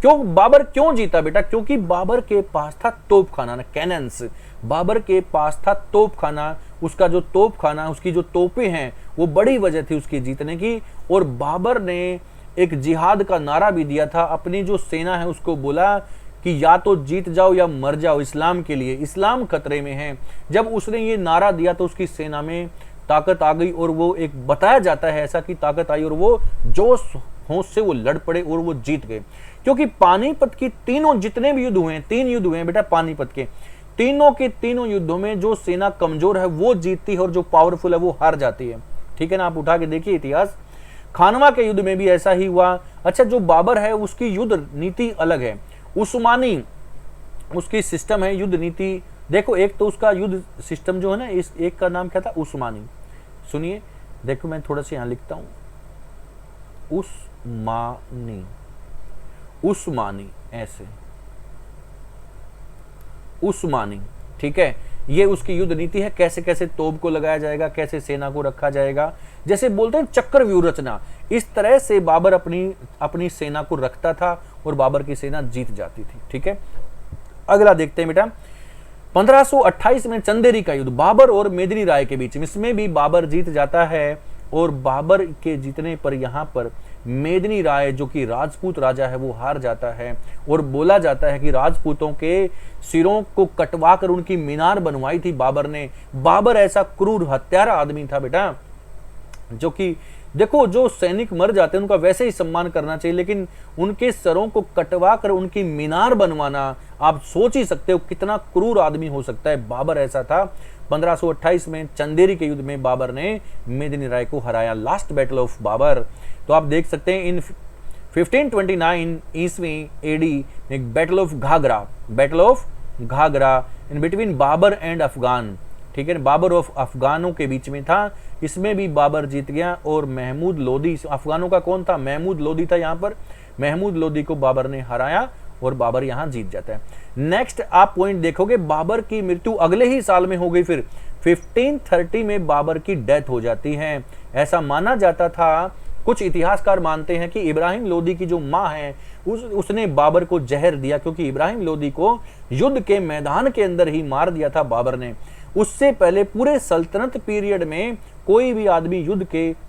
क्यों बाबर क्यों जीता बेटा? क्योंकि बाबर के पास था तोपखाना, कैनन्स। बाबर के पास था तोपखाना, उसका जो तोपखाना, उसकी जो तोपें हैं वो बड़ी वजह थी उसकी जीतने की। और बाबर ने एक जिहाद का नारा भी दिया था, अपनी जो सेना है उसको बोला कि या तो जीत जाओ या मर जाओ इस्लाम के लिए, इस्लाम खतरे में है। जब उसने ये नारा दिया तो उसकी सेना में ताकत आ गई और वो एक बताया जाता है ऐसा कि ताकत आई और वो जोश होश से वो लड़ पड़े और वो जीत गए। क्योंकि पानीपत की तीनों जितने भी युद्ध हुए हैं, 3 युद्ध हुए हैं बेटा पानीपत के, तीनों के तीनों युद्धों में जो सेना कमजोर है वो जीतती है और जो पावरफुल है वो हार जाती है, ठीक है ना। आप उठा के देखिए इतिहास। खानवा के युद्ध में भी ऐसा ही हुआ। अच्छा, जो बाबर है उसकी युद्ध नीति अलग है, उस्मानी उसकी सिस्टम है युद्ध नीति। देखो एक तो उसका युद्ध सिस्टम जो है ना, इस एक का नाम क्या था? उस्मानी। सुनिए, देखो मैं थोड़ा सा यहां लिखता हूं, उस्मानी, उस्मानी, ऐसे उस्मानी, ठीक है। ये उसकी युद्ध नीति है, कैसे कैसे तोप को लगाया जाएगा, कैसे सेना को रखा जाएगा, जैसे बोलते हैं चक्रव्यूह रचना, इस तरह से बाबर अपनी सेना को रखता था और बाबर की सेना जीत जाती थी, ठीक है। अगला देखते हैं बेटा 1528 में चंदेरी का युद्ध बाबर और मेदिनी राय के बीच में, इसमें भी बाबर जीत जाता है। और बाबर के जीतने पर यहाँ पर मेदिनी राय जो कि राजपूत राजा है वो हार जाता है। और बोला जाता है कि राजपूतों के सिरों को कटवा कर उनकी मीनार बनवाई थी बाबर ने। बाबर ऐसा क्रूर हत्यारा आदमी था बेटा जो कि देखो जो सैनिक मर जाते हैं उनका वैसे ही सम्मान करना चाहिए, लेकिन उनके सरों को कटवा कर उनकी मीनार बनवाना, आप सोच ही सकते हो कितना क्रूर आदमी हो सकता है। बाबर ऐसा था। 1528 में चंदेरी के युद्ध में बाबर ने मेदिनी राय को हराया, लास्ट बैटल ऑफ बाबर। तो आप देख सकते हैं इन 1529 ईस्वी एडी एक battle of Ghaghra in between Babur and Afghan, ठीक है, बाबर और अफगानों के बीच में था। इसमें भी बाबर जीत गया और महमूद लोदी, अफगानों का कौन था, महमूद लोदी था। यहाँ पर महमूद लोदी को बाबर ने हराया और बाबर यहाँ जीत जाता है। नेक्स्ट आप पॉइंट देखोगे, बाबर की मृत्यु अगले ही साल में हो गई। फिर 1530 में बाबर की डेथ हो जाती है। ऐसा माना जाता था, कुछ इतिहासकार मानते हैं कि इब्राहिम लोदी की जो माँ है उसने बाबर को जहर दिया, क्योंकि इब्राहिम लोदी को युद्ध के मैदान के अंदर ही मार दिया था बाबर ने। उससे पहले पूरे सल्तनत पीरियड में कोई भी आदमी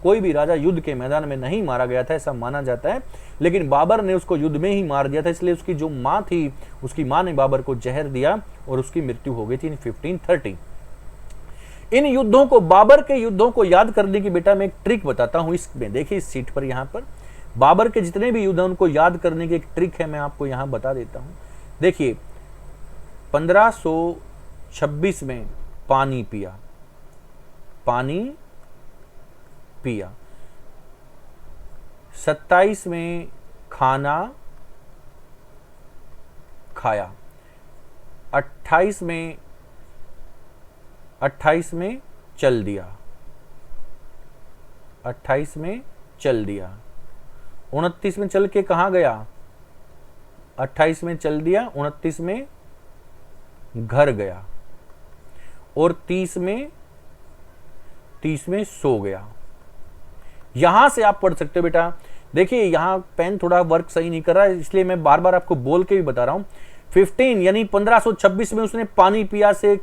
कोई भी राजा युद्ध के मैदान में नहीं मारा गया था, ऐसा माना जाता है। लेकिन बाबर ने उसको युद्ध में ही मार दिया था, इसलिए उसकी जो माँ थी, उसकी माँ ने बाबर को जहर दिया और उसकी मृत्यु हो गई थी इन 1530। इन युद्धों को, बाबर के युद्धों को याद करने की बेटा मैं एक ट्रिक बताता हूं। इसमें देखिए इस सीट पर, यहाँ पर बाबर के जितने भी युद्ध हैं उनको याद करने की एक ट्रिक है, मैं आपको यहाँ बता देता हूं। देखिए 1526 में पानी पिया, 27 में खाना खाया, 28 में चल दिया, 28 में चल दिया, 29 में चल के कहाँ गया, 28 में चल दिया, 29 में घर गया और 30 में सो गया। यहां से आप पढ़ सकते हो बेटा। देखिए यहां पेन थोड़ा वर्क सही नहीं कर रहा है, इसलिए मैं बार बार आपको बोल के भी बता रहा हूं। 15 यानी 1526 में उसने पानी पिया से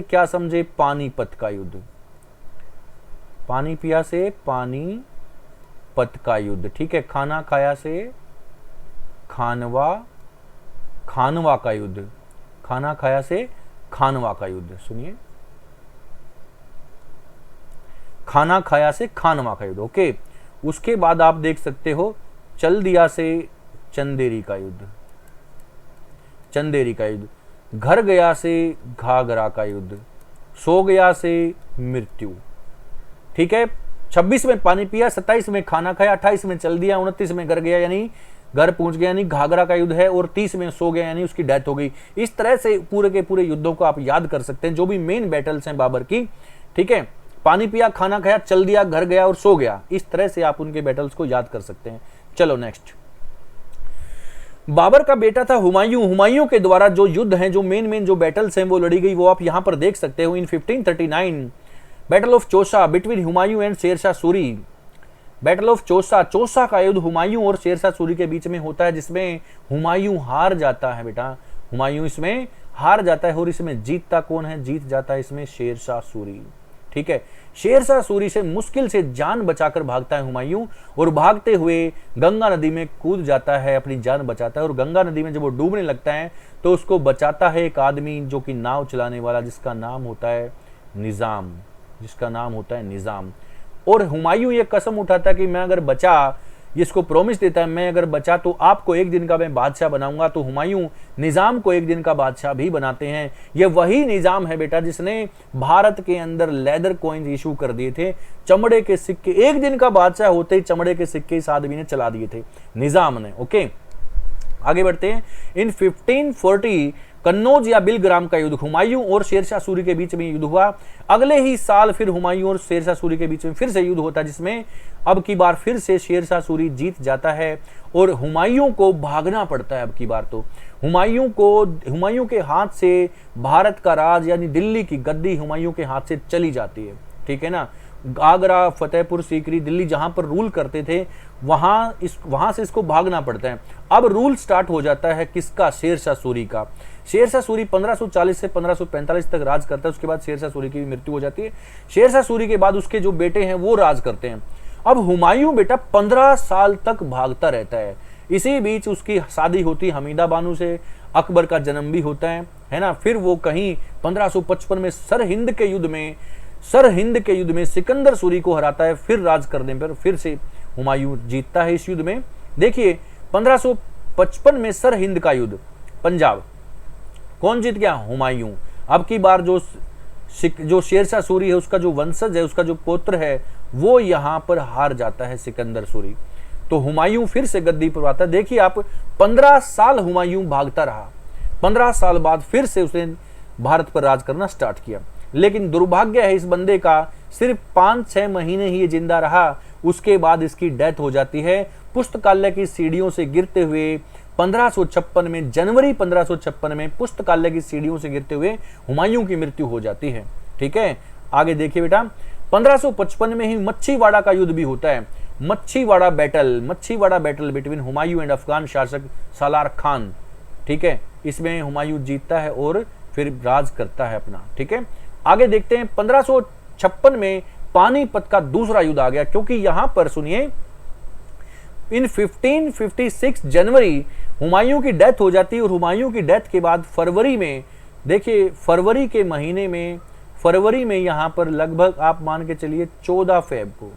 क्या समझे, पानीपत का युद्ध, पानी पिया से पानीपत का युद्ध, ठीक है। खाना खाया से खानवा का युद्ध, खाना खाया से खानवा का युद्ध, सुनिए, खाना खाया से खानवा का युद्ध, ओके। उसके बाद आप देख सकते हो चल दिया से चंदेरी का युद्ध, घर गया से घाघरा का युद्ध, सो गया से मृत्यु, ठीक है। 26 में पानी पिया, 27 में खाना खाया, 28 में चल दिया, 29 में घर गया यानी घर पहुंच गया यानी घाघरा का युद्ध है, और 30 में सो गया यानी उसकी डेथ हो गई। इस तरह से पूरे के पूरे युद्धों को आप याद कर सकते हैं, जो भी मेन बैटल्स हैं बाबर की, ठीक है। पानी पिया, खाना खाया, चल दिया, घर गया और सो गया, इस तरह से आप उनके बैटल्स को याद कर सकते हैं। चलो नेक्स्ट, बाबर का बेटा था हुमायूं के द्वारा जो युद्ध हैं, जो मेन जो बैटल्स हैं वो लड़ी गई, वो आप यहां पर देख सकते हो। In 1539 battle of Chausa between Humayun and Sher Shah Suri, battle of Chausa का युद्ध हुमायूं और शेरशाह सूरी के बीच में होता है, जिसमें हुमायूं हार जाता है बेटा, हुमायूं इसमें हार जाता है। और इसमें जीतता कौन है, जीत जाता है इसमें शेरशाह सूरी, ठीक है। शेरशाह सूरी से मुश्किल से जान बचाकर भागता है हुमायूं, और भागते हुए गंगा नदी में कूद जाता है, अपनी जान बचाता है। और गंगा नदी में जब वो डूबने लगता है तो उसको बचाता है एक आदमी जो कि नाव चलाने वाला, जिसका नाम होता है निजाम, और हुमायूं ये कसम उठाता है कि मैं अगर बचा, इसको प्रॉमिस देता है, मैं अगर बचा तो आपको एक दिन का मैं बादशाह बनाऊंगा। तो हुमायूं निजाम को एक दिन का बादशाह भी बनाते हैं। ये वही निजाम है बेटा जिसने भारत के अंदर लेदर कॉइन्स इशू कर दिए थे, चमड़े के सिक्के, एक दिन का बादशाह होते ही चमड़े के सिक्के इस आदमी ने चला दिए थे, निजाम ने, ओके। आगे बढ़ते हैं। इन 1540 कन्नौज या बिलग्राम का युद्ध हुमायूं और शेरशाह सूरी के बीच में युद्ध हुआ। अगले ही साल फिर हुमायूं और शेरशाह सूरी के बीच में फिर से युद्ध होता है, जिसमें अब की बार फिर से शेरशाह सूरी जीत जाता है और हुमायूं को भागना पड़ता है। अब की बार तो हुमायूं के हाथ से भारत का राज यानी दिल्ली की गद्दी हुमायूं के हाथ से चली जाती है, ठीक है ना। आगरा, फतेहपुर सीकरी, दिल्ली जहां पर रूल करते थे वहां से इसको भागना पड़ता है। अब रूल स्टार्ट हो जाता है किसका, शेरशाह सूरी का। शेरशाह सूरी 1540 से 1545 तक राज करता है, उसके बाद शेरशाह सूरी की भी मृत्यु हो जाती है। शेरशाह सूरी के बाद उसके जो बेटे हैं वो राज करते हैं। अब हुमायूं बेटा 15 साल तक भागता रहता है। इसी बीच उसकी शादी होती हमीदा बानो से, अकबर का जन्म भी होता है ना। फिर वो कहीं 1555 में सरहिंद के युद्ध में सरहिंद के युद्ध में सिकंदर सूरी को हराता है, फिर राज करने पर फिर से हुमायूं जीतता है इस युद्ध में। देखिए 1555 में सरहिंद का युद्ध, पंजाब, कौन जीत गया? हुमायूं। अब की बार जो शेरशाह सूरी है, उसका जो वंशज है, उसका जो पुत्र है, वो यहां पर हार जाता है, सिकंदर सूरी। तो हुमायूं फिर से गद्दी पर आता है। देखिए आप 15 साल हुमायूं भागता रहा, 15 साल बाद फिर से उसने भारत पर राज करना स्टार्ट किया। लेकिन दुर्भाग्य है इस बंदे का, सिर्फ 5-6 महीने ही ये जिंदा रहा, उसके बाद इसकी डेथ हो जाती है। पुस्तकालय की सीढ़ियों से गिरते हुए 1556 में, जनवरी 1556 में पुस्तकालय की सीढ़ियों से गिरते हुए हुमायूं की मृत्यु हो जाती है। ठीक है, आगे देखिए बेटा, 1555 में ही मच्छीवाड़ा का युद्ध भी होता है। Machhiwara battle between Humayun and Afghan शासक सालार खान। ठीक है, इसमें हुमायूं जीतता है और फिर राज करता है अपना। ठीक है, आगे देखते हैं 1556 में पानीपत का दूसरा युद्ध आ गया, क्योंकि यहां पर सुनिए, इन 1556 जनवरी हुमायूं की डेथ हो जाती है, और हुमायूं की डेथ के बाद फरवरी में, देखिए फरवरी के महीने में, फरवरी में यहां पर लगभग आप मान के चलिए 14 फेब को,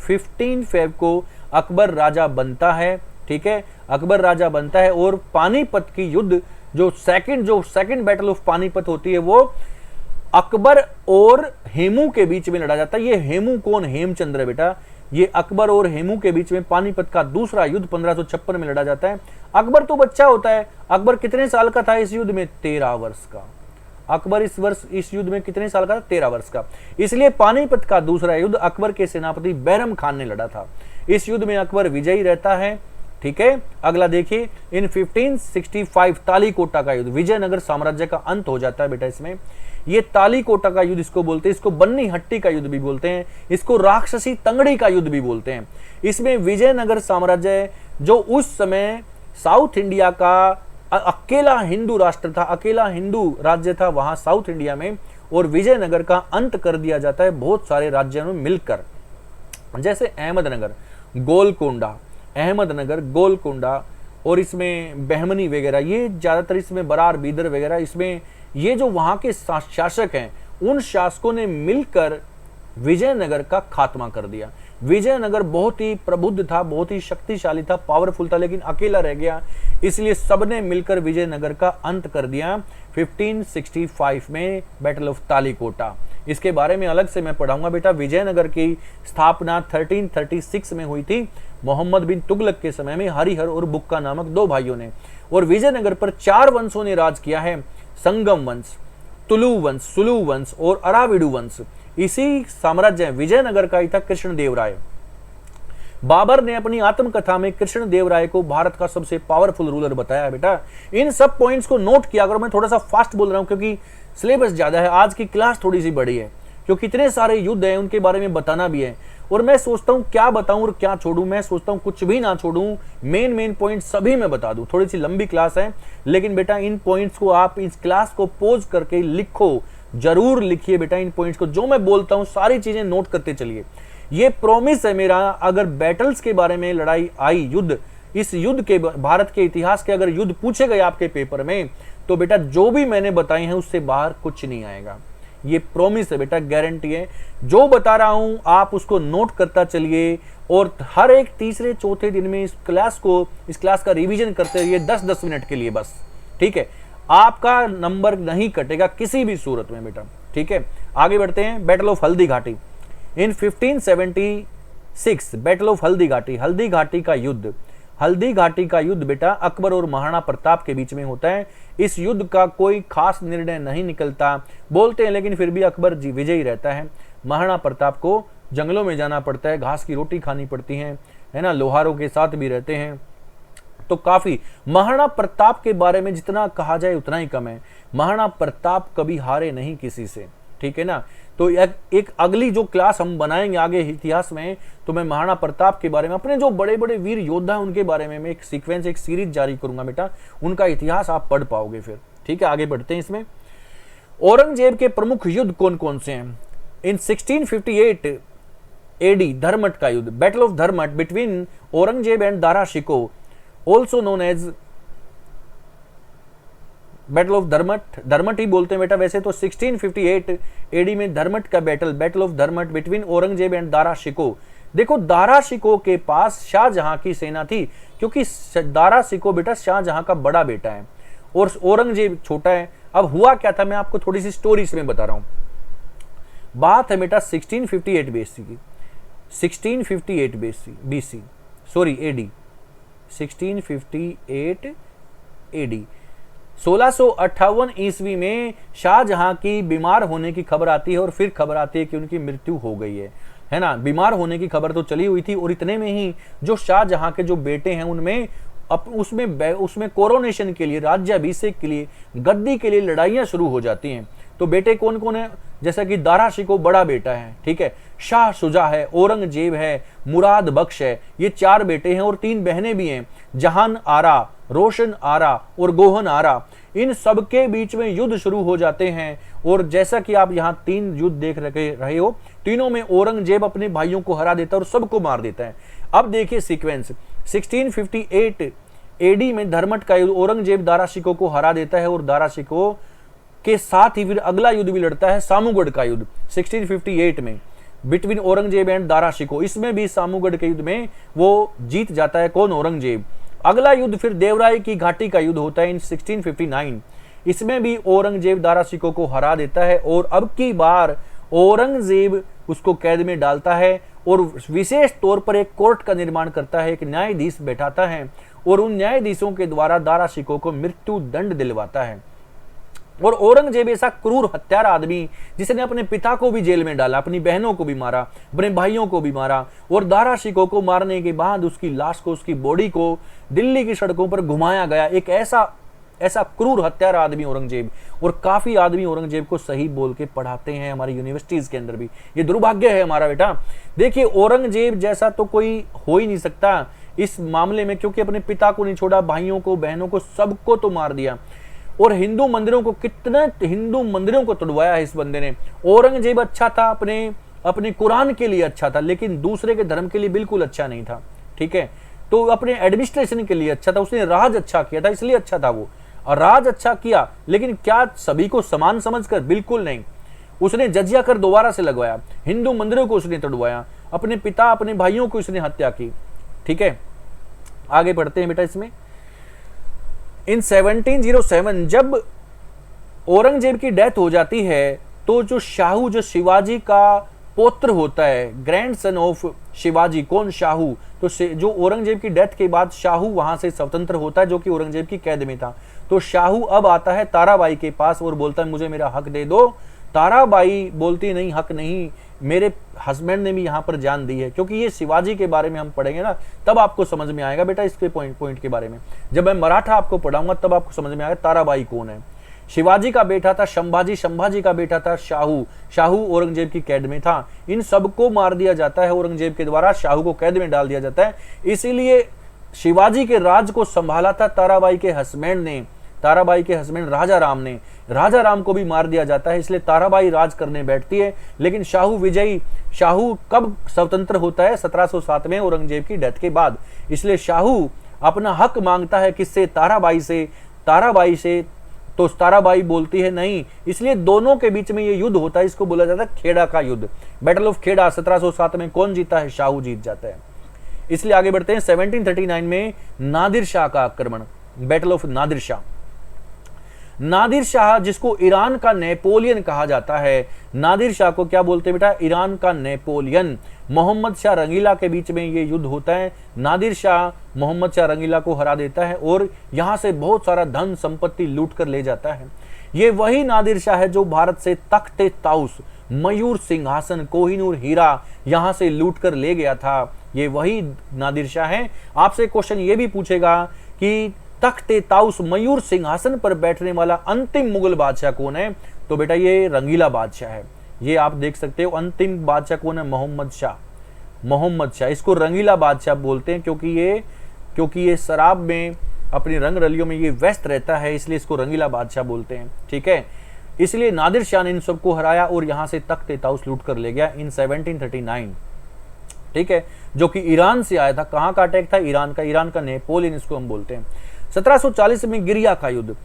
15 फेब को अकबर राजा बनता है। ठीक है, अकबर राजा बनता है, और पानीपत की युद्ध जो सेकंड बैटल ऑफ पानीपत होती है, वो अकबर और हेमू के बीच में लड़ा जाता है। ये हेमू कौन? हेमचंद्र है बेटा। ये अकबर और हेमू के बीच में पानीपत का दूसरा युद्ध 1556 में लड़ा जाता है। अकबर तो बच्चा होता है। अकबर कितने साल का था इस युद्ध में? 13 वर्ष का। अकबर इस युद्ध में कितने साल का था? 13 वर्ष का। इसलिए पानीपत का दूसरा युद्ध अकबर के सेनापति बैरम खान ने लड़ा था। इस युद्ध में अकबर विजयी रहता है। ठीक है, अगला देखिए, इन 1565 तालीकोटा का युद्ध, विजयनगर साम्राज्य का अंत हो जाता है बेटा इसमें। ये तालीकोटा का युद्ध इसको बोलते हैं, इसको बन्नी हट्टी का युद्ध भी बोलते हैं, इसको राक्षसी तंगड़ी का युद्ध भी बोलते हैं। इसमें विजयनगर साम्राज्य, जो उस समय साउथ इंडिया का अकेला हिंदू राष्ट्र था, अकेला हिंदू राज्य था वहां साउथ इंडिया में, और विजयनगर का अंत कर दिया जाता है बहुत सारे राज्यों में मिलकर, जैसे अहमदनगर, गोलकोंडा और इसमें बहमनी वगैरह, ये ज्यादातर इसमें बरार, बीदर वगैरह, इसमें ये जो वहां के शासक हैं, उन शासकों ने मिलकर विजयनगर का खात्मा कर दिया। विजयनगर बहुत ही प्रबुद्ध था, बहुत ही शक्तिशाली था, पावरफुल था, लेकिन अकेला रह गया, इसलिए सबने मिलकर विजयनगर का अंत कर दिया 1565 में, बैटल ऑफ तालीकोटा। इसके बारे में अलग से मैं पढ़ाऊंगा बेटा। विजयनगर की स्थापना 1336 में हुई थी, मोहम्मद बिन तुगलक के समय में, हरिहर और बुक्का नामक 2 भाइयों ने। और विजयनगर पर 4 वंशों ने राज किया है, संगम वंश, तुलु वंश, सुलु वंश और अराविडु वंश। इसी साम्राज्य विजयनगर का ही था कृष्णदेवराय। बाबर ने अपनी आत्मकथा में कृष्णदेवराय को भारत का सबसे पावरफुल रूलर बताया बेटा। इन सब पॉइंट्स को नोट किया करो। मैं थोड़ा सा फास्ट बोल रहा हूं क्योंकि सिलेबस ज्यादा है, आज की क्लास थोड़ी सी बड़ी है, क्योंकि इतने सारे युद्ध हैं, उनके बारे में बताना भी है, और मैं सोचता हूं क्या बताऊं और क्या छोड़ूं। मैं सोचता हूं कुछ भी ना छोड़ूं, मेन पॉइंट सभी मैं बता दूं। थोड़ी सी लंबी क्लास है, लेकिन बेटा इन पॉइंट्स को आप इस क्लास को पॉज करके लिखो, जरूर लिखिए बेटा इन पॉइंट्स को। जो मैं बोलता हूं सारी चीजें नोट करते चलिए। ये प्रॉमिस है मेरा, अगर बैटल्स के बारे में लड़ाई आई, युद्ध, इस युद्ध के, भारत के इतिहास के अगर युद्ध पूछे गए आपके पेपर में, तो बेटा जो भी मैंने बताए हैं उससे बाहर कुछ नहीं आएगा। ये प्रॉमिस है बेटा, गारंटी है। जो बता रहा हूं आप उसको नोट करता चलिए, और हर एक तीसरे चौथे दिन में इस क्लास का रिवीजन करते रहिए 10-10 मिनट के लिए बस। ठीक है, आपका नंबर नहीं कटेगा किसी भी सूरत में बेटा। ठीक है, आगे बढ़ते हैं। Battle of Haldi Ghati in 1576, battle of Haldi Ghati का युद्ध बेटा अकबर और महाराणा प्रताप के बीच में होता है। इस युद्ध का कोई खास निर्णय नहीं निकलता बोलते हैं, लेकिन फिर भी अकबर विजयी रहता है। महाराणा प्रताप को जंगलों में जाना पड़ता है, घास की रोटी खानी पड़ती है ना, लोहारों के साथ भी रहते हैं। तो काफी महाराणा प्रताप के बारे में जितना कहा जाए उतना ही कम है। महाराणा प्रताप कभी हारे नहीं किसी से, ठीक है ना। तो एक अगली जो क्लास हम बनाएंगे आगे इतिहास में, तो मैं महाराणा प्रताप के बारे में, अपने जो बड़े बड़े वीर योद्धा उनके बारे में मैं एक सीक्वेंस, एक सीरीज जारी करूंगा बेटा, उनका इतिहास आप पढ़ पाओगे फिर। ठीक है, आगे बढ़ते हैं। इसमें औरंगजेब के प्रमुख युद्ध कौन कौन से हैं? इन 1658 एडी धर्मट का युद्ध, battle of Dharmat between Aurangzeb and Dara Shikoh, also known as battle of Dharmat, Dharmat ही बोलते हैं बेटा वैसे तो। 1658 एडी में धर्मट का battle of Dharmat between Aurangzeb and Dara Shikoh. देखो दारा शिको के पास शाहजहां की सेना थी, क्योंकि दारा शिको बेटा शाहजहां का बड़ा बेटा है और औरंगजेब छोटा है। अब हुआ क्या था, मैं आपको थोड़ी सी स्टोरी इसमें बता रहा हूं। बात है बेटा 1658 बीसी की, 1658 बीसी सॉरी एडी, 1658 एडी। 1658 ईस्वी में शाहजहां की बीमार होने की खबर आती है और फिर खबर आती है कि उनकी मृत्यु हो गई है ना। बीमार होने की खबर तो चली हुई थी और इतने में ही जो शाहजहां के जो बेटे हैं उनमें उसमें कोरोनेशन के लिए, राज्याभिषेक के लिए, गद्दी के लिए लड़ाइयां शुरू हो जाती हैं। तो बेटे कौन कौन है, जैसा कि दारा शिको बड़ा बेटा है, ठीक है, शाह शुजा है, औरंगजेब है, मुराद बख्श है, ये 4 बेटे हैं और 3 बहनें भी हैं, जहान आरा, रोशन आरा और गोहन आरा। इन सबके बीच में युद्ध शुरू हो जाते हैं और जैसा कि आप यहाँ 3 युद्ध देख रहे हो, तीनों में औरंगजेब अपने भाइयों को हरा देता है और सबको मार देता है। अब देखिए सीक्वेंस, 1658 एडी में धर्मट का युद्ध, औरंगजेब दारा शिको को हरा देता है और दारा शिको के साथ ही फिर अगला युद्ध भी लड़ता है, सामूगढ़ का युद्ध 1658 में बिटवीन औरंगजेब एंड दारा शिको। इसमें भी सामूगढ़ के युद्ध में वो जीत जाता है, कौन, औरंगजेब। अगला युद्ध फिर देवराय की घाटी का युद्ध होता है इन 1659। इसमें भी औरंगजेब दारा शिको को हरा देता है और अब की बार औरंगजेब उसको कैद में डालता है और विशेष तौर पर एक कोर्ट का निर्माण करता है, एक न्यायाधीश बैठाता है और उन न्यायाधीशों के द्वारा दारा शिको को मृत्यु दंड दिलवाता है। और औरंगजेब ऐसा क्रूर हत्यारा आदमी जिसने अपने पिता को भी जेल में डाला, अपनी बहनों को भी मारा, अपने भाइयों को भी मारा और दारा शिको को मारने के बाद उसकी लाश को, उसकी बॉडी को दिल्ली की सड़कों पर घुमाया गया। एक ऐसा क्रूर हत्यारा आदमी औरंगजेब। और काफी आदमी औरंगजेब को सही बोल के पढ़ाते हैं हमारी यूनिवर्सिटीज के अंदर भी, ये दुर्भाग्य है हमारा बेटा। देखिए औरंगजेब जैसा तो कोई हो ही नहीं सकता इस मामले में, क्योंकि अपने पिता को नहीं छोड़ा, भाइयों को, बहनों को, सबको तो मार दिया और हिंदू मंदिरों को, कितने हिंदू मंदिरों को तोड़वाया है इस बंदे ने। औरंगजेब अच्छा था, अपने कुरान के लिए अच्छा था, लेकिन दूसरे के धर्म के लिए बिल्कुल अच्छा नहीं था, ठीक है। तो अपने एडमिनिस्ट्रेशन के लिए अच्छा था, उसने राज अच्छा किया था, इसलिए अच्छा था वो, और राज अच्छा किया, लेकिन क्या सभी को समान समझकर? बिल्कुल नहीं। उसने जजिया कर दोबारा से लगवाया, हिंदू मंदिरों को उसने तोड़वाया, अपने पिता, अपने भाइयों को उसने हत्या की, ठीक है। आगे बढ़ते हैं बेटा इसमें। इन 1707 जब औरंगजेब की डेथ हो जाती है तो जो शाहू, जो शिवाजी का पौत्र होता है, ग्रैंड सन ऑफ शिवाजी, कौन, शाहू। तो जो औरंगजेब की डेथ के बाद शाहू वहां से स्वतंत्र होता है, जो कि औरंगजेब की कैद में था। तो शाहू अब आता है ताराबाई के पास और बोलता है मुझे मेरा हक दे दो। ताराबाई बोलती नहीं, हक नहीं, मेरे हस्बैंड ने भी यहाँ पर जान दी है। क्योंकि ये शिवाजी के बारे में हम पढ़ेंगे ना, तब आपको समझ में आएगा बेटा इसके पॉइंट के बारे में। जब मैं मराठा आपको पढ़ाऊंगा तब आपको समझ में आएगा ताराबाई कौन है। शिवाजी का बेटा था संभाजी, संभाजी का बेटा था शाहू, शाहू औरंगजेब की कैद में था। इन सबको मार दिया जाता है औरंगजेब के द्वारा, शाहू को कैद में डाल दिया जाता है। इसीलिए शिवाजी के राज को संभाला था ताराबाई के हस्बैंड ने, ताराबाई के हस्बैंड राजा राम ने। राजा राम को भी मार दिया जाता है, इसलिए ताराबाई राज करने बैठती है। लेकिन शाहू विजयी, शाहू कब स्वतंत्र होता है? 1707 में औरंगजेब की डेथ के बाद। इसलिए शाहू अपना हक मांगता है किससे? ताराबाई से। ताराबाई से तो ताराबाई बोलती है नहीं, इसलिए दोनों के बीच में ये युद्ध होता है। इसको बोला जाता है खेड़ा का युद्ध, बैटल ऑफ खेड़ा। 1707 में कौन जीता है? शाहू जीत जाता है। इसलिए आगे बढ़ते हैं। 1739 में नादिर शाह का आक्रमण, बैटल ऑफ नादिर शाह। नादिर शाह जिसको ईरान का नेपोलियन कहा जाता है, नादिर शाह को क्या बोलते हैं बेटा? ईरान का नेपोलियन। मोहम्मद शाह रंगीला के बीच में ये युद्ध होता है। नादिर शाह मोहम्मद शाह रंगीला को हरा देता है और यहां से बहुत सारा धन संपत्ति लूट कर ले जाता है। ये वही नादिर शाह है जो भारत से तख्ते ताउस, मयूर सिंहासन, कोहिनूर हीरा यहां से लूट कर ले गया था। ये वही नादिर शाह है। आपसे क्वेश्चन ये भी पूछेगा कि तख्ते ताउस, मयूर सिंहासन पर बैठने वाला अंतिम मुगल बादशाह कौन है? तो बेटा ये रंगीला बादशाह है। ये आप देख सकते हो। अंतिम बादशाह कौन है? मोहम्मद शाह। मोहम्मद शाह, इसको रंगीला बादशाह बोलते हैं क्योंकि ये शराब में, अपनी रंग रलियों में ये व्यस्त रहता है, इसलिए इसको रंगीला बादशाह बोलते हैं, ठीक है। इसलिए नादिर शाह ने इन सबको हराया और यहां से तख्ते ताउस लूट कर ले गया इन 1739, ठीक है, जो कि ईरान से आया था। कहां का अटैक था? ईरान का। ईरान का नेपोलियन इसको हम बोलते हैं। 1740 में गिरिया का युद्ध।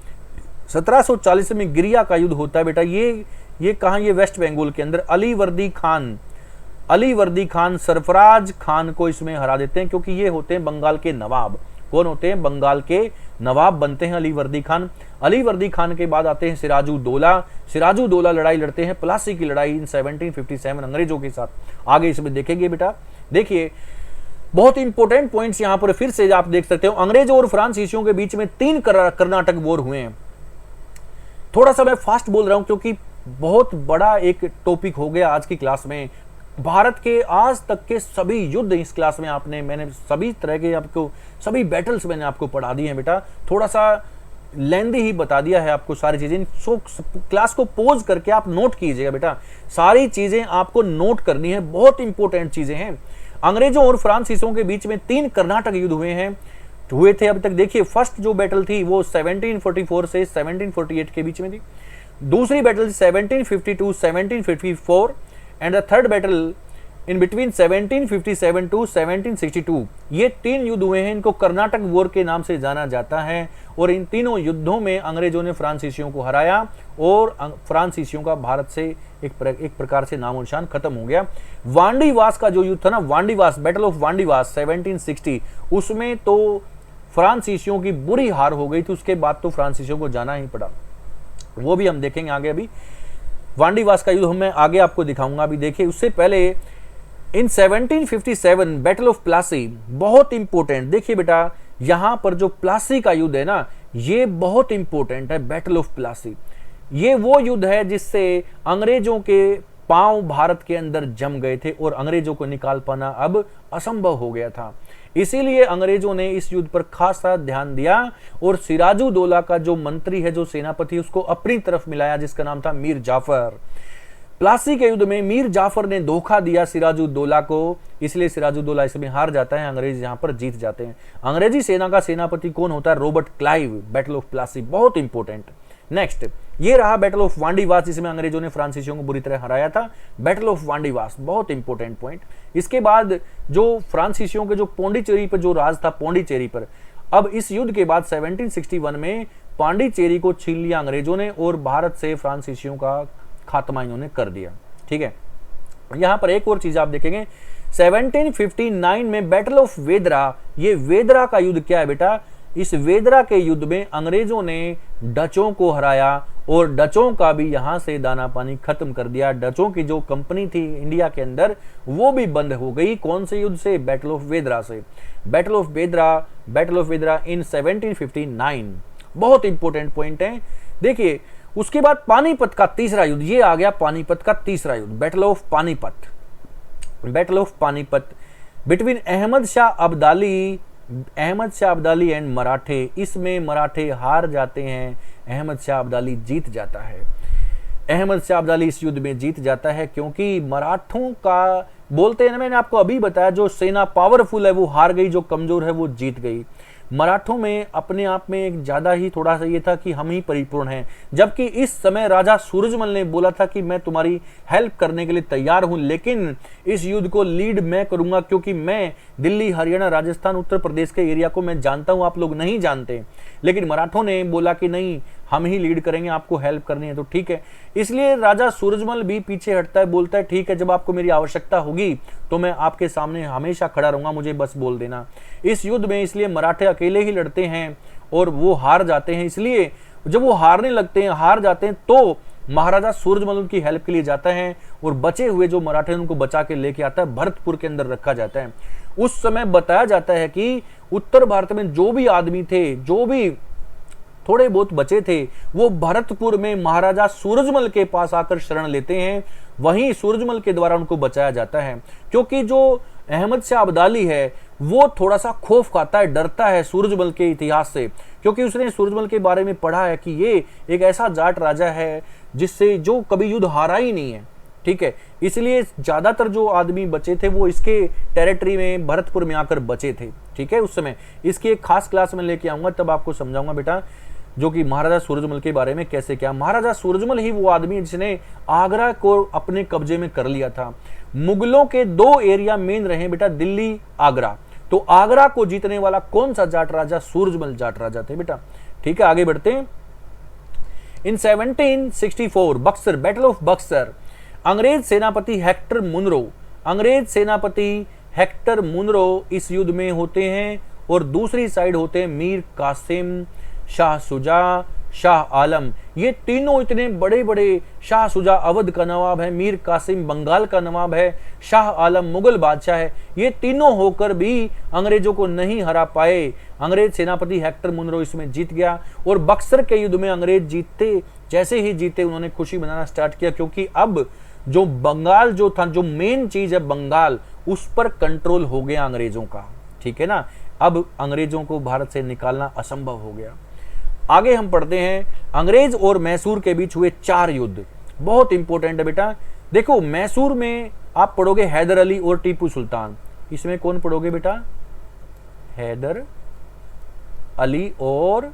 1740 में गिरिया का युद्ध होता है बेटा। ये कहाँ, ये वेस्ट बंगाल के अंदर अली वर्दी खान सरफराज खान को इसमें हरा देते हैं, क्योंकि ये होते हैं बंगाल के नवाब। कौन होते हैं? बंगाल के नवाब बनते हैं अली वर्दी खान। अली वर्दी खान के बाद आते हैं सिराजुद्दौला लड़ाई लड़ते हैं, प्लासी की लड़ाई इन 1757 अंग्रेजों के साथ। आगे इसमें देखेंगे बेटा। देखिए बहुत इंपॉर्टेंट पॉइंट्स यहां पर फिर से आप देख सकते हो। अंग्रेजों और फ्रांसीसियों के बीच में 3 कर्नाटक वॉर हुए हैं। थोड़ा सा मैं फास्ट बोल रहा हूं क्योंकि बहुत बड़ा एक टॉपिक हो गया आज की क्लास में। भारत के आज तक के सभी युद्ध इस क्लास में मैंने सभी तरह के आपको सभी बैटल्स मैंने आपको पढ़ा दिए हैं बेटा। थोड़ा सा लेंदी ही बता दिया है आपको सारी चीजें। सो क्लास को पॉज करके आप नोट कीजिएगा बेटा, सारी चीजें आपको नोट करनी है, बहुत इंपॉर्टेंट चीजें हैं। अंग्रेजों और फ्रांसीसियों के बीच में 3 कर्नाटक युद्ध हुए थे अब तक। देखिए फर्स्ट जो बैटल थी वो 1744 से 1748 के बीच में थी। दूसरी battle 1752 1754 and the third battle in between 1757 to 1762। ये 3 युद्ध हुए हैं, इनको कर्नाटक वॉर के नाम से जाना जाता है। और इन तीनों युद्धों में अंग्रेजों ने फ्रांसीसियों को हराया और फ्रांसीसियों का भारत से एक प्रकार से नामो निशान खत्म हो गया। वांडीवास का जो युद्ध था ना, वांडीवास, बैटल ऑफ वांडीवास 1760, उसमें तो फ्रांसीसियों की बुरी हार हो गई थी। उसके बाद तो फ्रांसीसियों को जाना ही पड़ा, वो भी हम देखेंगे आगे। अभी वांडीवास का युद्ध मैं आगे आपको दिखाऊंगा। अभी देखिए उससे पहले इन 1757 बैटल ऑफ प्लासी, बहुत इंपॉर्टेंट। देखिए बेटा यहां पर जो प्लासी का युद्ध है ना, ये बहुत इंपॉर्टेंट है। बैटल ऑफ प्लासी ये वो युद्ध है जिससे अंग्रेजों के पांव भारत के अंदर जम गए थे और अंग्रेजों को निकाल पाना अब असंभव हो गया था। इसीलिए अंग्रेजों ने इस युद्ध पर खासा ध्यान दिया और सिराजुद्दौला का जो मंत्री है, जो सेनापति, उसको अपनी तरफ मिलाया, जिसका नाम था मीर जाफर। प्लासी के युद्ध में मीर जाफर ने धोखा दिया सिराजुद्दौला को, इसलिए सिराजुद्दौला इसमें हार जाता है, अंग्रेज यहां पर जीत जाते हैं। अंग्रेजी सेना का सेनापति कौन होता है? Robert Clive. Battle of Plassey बहुत इंपॉर्टेंट। नेक्स्ट ये रहा बैटल ऑफ वांडीवास, जिसमें अंग्रेजों ने फ्रांसीसियों को बुरी तरह हराया था। बैटल ऑफ वांडीवास बहुत इंपॉर्टेंट पॉइंट। इसके बाद जो फ्रांसीसियों के जो पौंडीचेरी पर जो राज था, पौंडीचेरी पर, अब इस युद्ध के बाद 1761 में पांडिचेरी को छीन लिया अंग्रेजों ने और भारत से फ्रांसीसियों का खात्मा इन्होंने कर दिया। ठीक है, यहां पर एक और चीज आप देखेंगे 1759 में बैटल ऑफ वेदरा। ये वेदरा का युद्ध क्या है बेटा? इस वेदरा के युद्ध में अंग्रेजों ने डचों को हराया और डचों का भी यहां से दाना पानी खत्म कर दिया। डचों की जो कंपनी थी इंडिया के अंदर वो भी बंद हो गई। कौन से युद्ध से? बैटल ऑफ वेदरा से। बैटल ऑफ वेदरा इन 1759 बहुत इंपॉर्टेंट पॉइंट है। देखिए उसके बाद पानीपत का तीसरा युद्ध, ये आ गया पानीपत का तीसरा युद्ध, battle of Panipat between Ahmad Shah Abdali and मराठे। इसमें मराठे हार जाते हैं, अहमद शाह अब्दाली जीत जाता है। अहमद शाह अब्दाली इस युद्ध में जीत जाता है क्योंकि मराठों का बोलते हैं ना, मैंने आपको अभी बताया, जो सेना पावरफुल है वो हार गई, जो कमजोर है वो जीत गई। मराठों में अपने आप में एक ज्यादा ही थोड़ा सा ये था कि हम ही परिपूर्ण हैं, जबकि इस समय राजा सूरजमल ने बोला था कि मैं तुम्हारी हेल्प करने के लिए तैयार हूं, लेकिन इस युद्ध को लीड मैं करूंगा क्योंकि मैं दिल्ली, हरियाणा, राजस्थान, उत्तर प्रदेश के एरिया को मैं जानता हूं, आप लोग नहीं जानते। लेकिन मराठों ने बोला कि नहीं, हम ही लीड करेंगे, आपको हेल्प करनी है तो ठीक है। इसलिए राजा सूरजमल भी पीछे हटता है, बोलता है ठीक है, जब आपको मेरी आवश्यकता होगी तो मैं आपके सामने हमेशा खड़ा रहूंगा, मुझे बस बोल देना। इस युद्ध में इसलिए मराठे अकेले ही लड़ते हैं और वो हार जाते हैं। इसलिए जब वो हार जाते हैं तो महाराजा सूरजमल उनकी हेल्प के लिए जाता है और बचे हुए जो मराठे उनको बचा के लेके आता है, भरतपुर के अंदर रखा जाता है। उस समय बताया जाता है कि उत्तर भारत में जो भी आदमी थे, जो भी थोड़े बहुत बचे थे, वो भरतपुर में महाराजा सूरजमल के पास आकर शरण लेते हैं। वहीं सूरजमल के द्वारा उनको बचाया जाता है, क्योंकि जो अहमद शाह अब्दाली है वो थोड़ा सा खौफ खाता है, डरता है सूरजमल के इतिहास से, क्योंकि उसने सूरजमल के बारे में पढ़ा है कि ये एक ऐसा जाट राजा है जिससे जो कभी युद्ध हारा ही नहीं है। ठीक है, इसलिए ज्यादातर जो आदमी बचे थे वो इसके टेरिटरी में, भरतपुर में आकर बचे थे। ठीक है, उस समय इसकी एक खास क्लास में लेके आऊंगा, तब आपको समझाऊंगा बेटा, जो कि महाराजा सूरजमल के बारे में कैसे क्या। महाराजा सूरजमल ही वो आदमी है जिसने आगरा को अपने कब्जे में कर लिया था। मुगलों के 2 एरिया मेन रहे बेटा, दिल्ली, आगरा। तो आगरा को जीतने वाला कौन सा जाट राजा? सूरजमल जाट राजा थे बेटा। ठीक है, आगे बढ़ते हैं। इन 1764 बक्सर, बैटल ऑफ बक्सर, अंग्रेज सेनापति हेक्टर मुनरो इस युद्ध में होते हैं और दूसरी साइड होते हैं मीर कासिम, शाह सुजा, शाह आलम। ये तीनों इतने बड़े बड़े, शाह सुजा अवध का नवाब है, मीर कासिम बंगाल का नवाब है, शाह आलम मुगल बादशाह है, ये तीनों होकर भी अंग्रेजों को नहीं हरा पाए। अंग्रेज सेनापति हेक्टर मुनरो इसमें जीत गया और बक्सर के युद्ध में अंग्रेज जीतते, जैसे ही जीते उन्होंने खुशी मनाना स्टार्ट किया, क्योंकि अब जो बंगाल जो था, जो मेन चीज है बंगाल, उस पर कंट्रोल हो गया अंग्रेजों का। ठीक है ना, अब अंग्रेजों को भारत से निकालना असंभव हो गया। आगे हम पढ़ते हैं, अंग्रेज और मैसूर के बीच हुए 4 युद्ध, बहुत इंपॉर्टेंट है बेटा। देखो मैसूर में आप पढ़ोगे हैदर अली और टीपू सुल्तान, इसमें कौन पढ़ोगे बेटा? हैदर अली और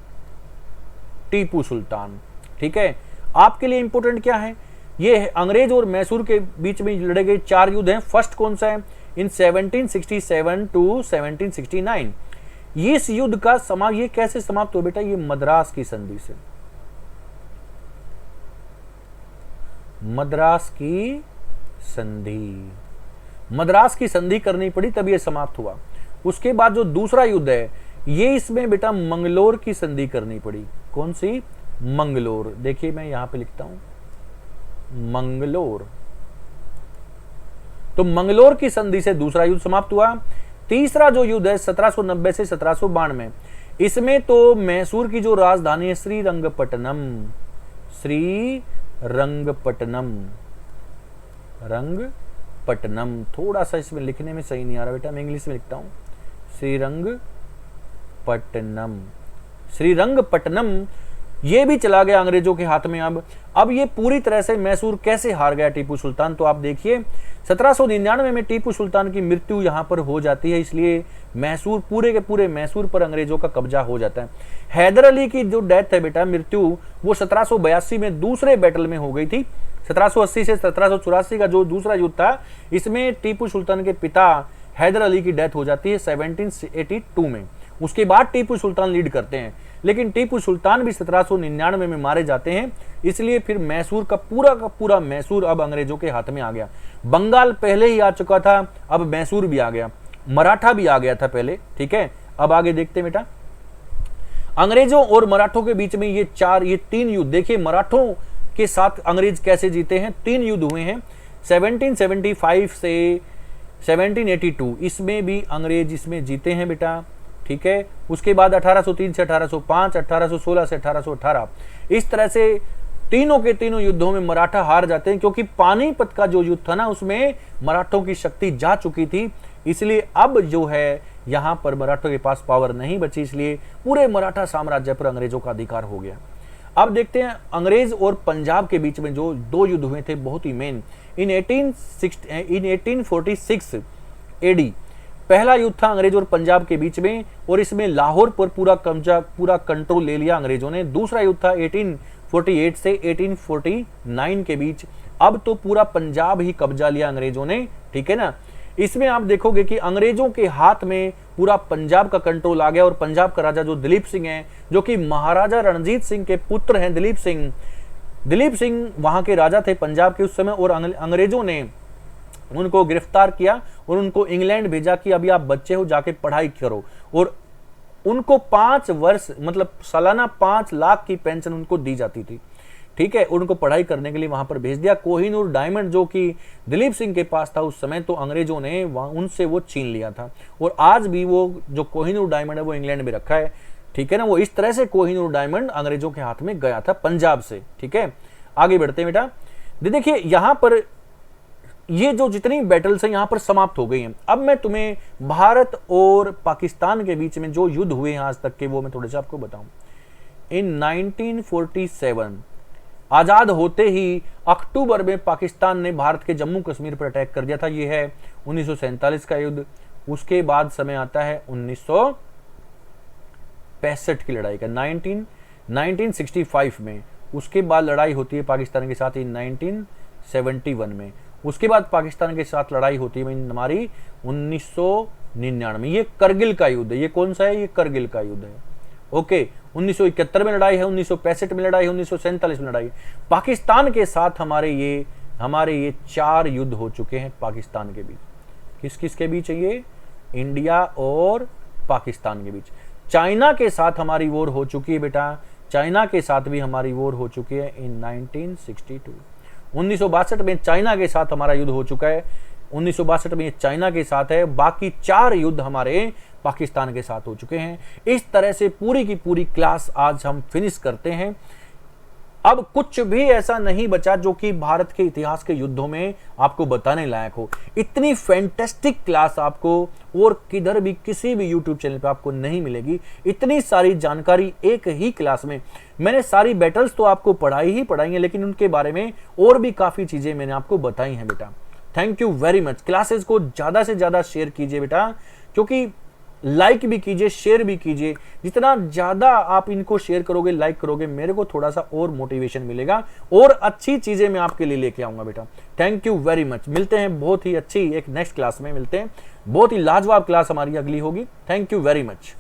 टीपू सुल्तान। ठीक है, आपके लिए इंपॉर्टेंट क्या है? ये अंग्रेज और मैसूर के बीच में लड़े गए 4 युद्ध हैं। फर्स्ट कौन सा है? इन 1767 टू 1769। इस युद्ध का ये कैसे समाप्त हुआ बेटा? ये मद्रास की संधि से। मद्रास की संधि करनी पड़ी, तब ये समाप्त हुआ। उसके बाद जो दूसरा युद्ध है, ये इसमें बेटा मंगलोर की संधि करनी पड़ी। कौन सी? मंगलोर। देखिए मैं यहां पे लिखता हूं मंगलोर। तो मंगलोर की संधि से दूसरा युद्ध समाप्त हुआ। तीसरा जो युद्ध है 1790 से 1792, इसमें तो मैसूर की जो राजधानी है रंगपट्टनम, थोड़ा सा इसमें लिखने में सही नहीं आ रहा बेटा, मैं इंग्लिश में लिखता हूं श्रीरंगपट्टनम, ये भी चला गया अंग्रेजों के हाथ में। अब ये पूरी तरह से मैसूर कैसे हार गया टीपू सुल्तान? तो आप देखिए 1799 में टीपू सुल्तान की मृत्यु यहां पर हो जाती है, इसलिए मैसूर, पूरे के पूरे मैसूर पर अंग्रेजों का कब्जा हो जाता है। हैदर अली की जो डेथ है बेटा, मृत्यु, वो 1782 में दूसरे बैटल में हो गई थी। 1780 से 1784 का जो दूसरा युद्ध था, इसमें टीपू सुल्तान के पिता हैदर अली की डेथ हो जाती है 1782 में। उसके बाद टीपू सुल्तान लीड करते हैं, लेकिन टीपू सुल्तान भी 1799 में मारे जाते हैं, इसलिए फिर मैसूर का पूरा मैसूर अब अंग्रेजों के हाथ में आ गया। बंगाल पहले ही आ चुका था, अब मैसूर भी आ गया, मराठा भी आ गया था पहले। ठीक है, अब आगे देखते हैं बेटा, अंग्रेजों और मराठों के बीच में ये 3 युद्ध। देखिए मराठों के साथ अंग्रेज कैसे जीते हैं। 3 युद्ध हुए हैं 1775 से 1782, इसमें भी अंग्रेज इसमें जीते हैं बेटा। ठीक है, उसके बाद 1803 से 1805, 1816 से 1818, इस तरह से तीनों के तीनों युद्धों में मराठा हार जाते हैं, क्योंकि पानीपत का जो युद्ध था ना, उसमें मराठों की शक्ति जा चुकी थी, इसलिए अब जो है यहां पर मराठों के पास पावर नहीं बची, इसलिए पूरे मराठा साम्राज्य पर अंग्रेजों का अधिकार हो गया। अब देखते हैं अंग्रेज और पंजाब के बीच में जो 2 युद्ध हुए थे, बहुत ही मेन। इन 1846 एडी पहला युद्ध था अंग्रेज और पंजाब के बीच में, और इसमें लाहौर पर पूरा कंट्रोल ले लिया अंग्रेजों ने। दूसरा युद्ध था 1848 से 1849 के बीच, अब तो पूरा पंजाब ही कब्जा लिया अंग्रेजों ने। ठीक है ना, इसमें आप देखोगे कि अंग्रेजों के हाथ में पूरा पंजाब का कंट्रोल आ गया, और पंजाब का राजा जो दिलीप सिंह है, जो कि महाराजा रणजीत सिंह के पुत्र हैं, दिलीप सिंह वहां के राजा थे पंजाब के उस समय, और अंग्रेजों ने उनको गिरफ्तार किया और उनको इंग्लैंड भेजा कि अभी आप बच्चे हो, जाके पढ़ाई करो, और उनको 5 वर्ष मतलब सालाना 5 लाख की पेंशन उनको दी जाती थी। ठीक है, उनको पढ़ाई करने के लिए वहां पर भेज दिया। कोहिनूर डायमंड जो कि दिलीप सिंह के पास था उस समय, तो अंग्रेजों ने उनसे वो छीन लिया था, और आज भी वो जो कोहिनूर डायमंड है वो इंग्लैंड में रखा है। ठीक है ना, वो इस तरह से कोहिनूर डायमंड अंग्रेजों के हाथ में गया था पंजाब से। ठीक है, आगे बढ़ते हैं बेटा। देखिए यहां पर ये जो जितनी बैटल्स हैं यहां पर समाप्त हो गई हैं। अब मैं तुम्हें भारत और पाकिस्तान के बीच में जो युद्ध हुए हैं आज तक के, वो मैं थोड़े से आपको बताऊं। इन 1947 आजाद होते ही अक्टूबर में पाकिस्तान ने भारत के जम्मू कश्मीर पर अटैक कर दिया था। ये है 1947 का युद्ध। उसके बाद समय आता है 1965 की लड़ाई का, 1965 में। उसके बाद लड़ाई होती है पाकिस्तान के साथ 1971 में। उसके बाद पाकिस्तान के साथ लड़ाई होती है हमारी 1999 में। ये करगिल का युद्ध है। ये कौन सा है? ये करगिल का युद्ध है। ओके, 1971 में लड़ाई है, 1965 में लड़ाई है, 1947 में लड़ाई है। पाकिस्तान के साथ हमारे ये 4 युद्ध हो चुके हैं पाकिस्तान के बीच। किस किस के बीच है ये? इंडिया और पाकिस्तान के बीच। चाइना के साथ हमारी वॉर हो चुकी है बेटा, चाइना के साथ भी हमारी वॉर हो चुकी है इन 1962। 1962 में चाइना के साथ हमारा युद्ध हो चुका है, 1962 में चाइना के साथ है। बाकी 4 युद्ध हमारे पाकिस्तान के साथ हो चुके हैं। इस तरह से पूरी की पूरी क्लास आज हम फिनिश करते हैं। अब कुछ भी ऐसा नहीं बचा जो कि भारत के इतिहास के युद्धों में आपको बताने लायक हो। इतनी फैंटास्टिक क्लास आपको और किधर भी किसी भी YouTube चैनल पे आपको नहीं मिलेगी। इतनी सारी जानकारी एक ही क्लास में। मैंने सारी बैटल्स तो आपको पढ़ाई है, लेकिन उनके बारे में और भी काफ़ी चीज़ें मैंने आपको बताई हैं बेटा। Thank you very much. Classes को ज़्यादा से ज़्यादा शेयर कीजिए बेटा, क्योंकि लाइक भी कीजिए, शेयर भी कीजिए। जितना ज़्यादा आप इनको शेयर करोगे, लाइक करोगे, मेरे को थोड़ा सा और मोटिवेशन मिलेगा और अच्छी चीज़ें मैं आपके लिए लेके आऊँगा बेटा। Thank you very much. मिलते हैं बहुत ही अच्छी एक नेक्स्ट क्लास में, मिलते हैं। बहुत ही लाजवाब क्लास हमारी अगली होगी। Thank you very much.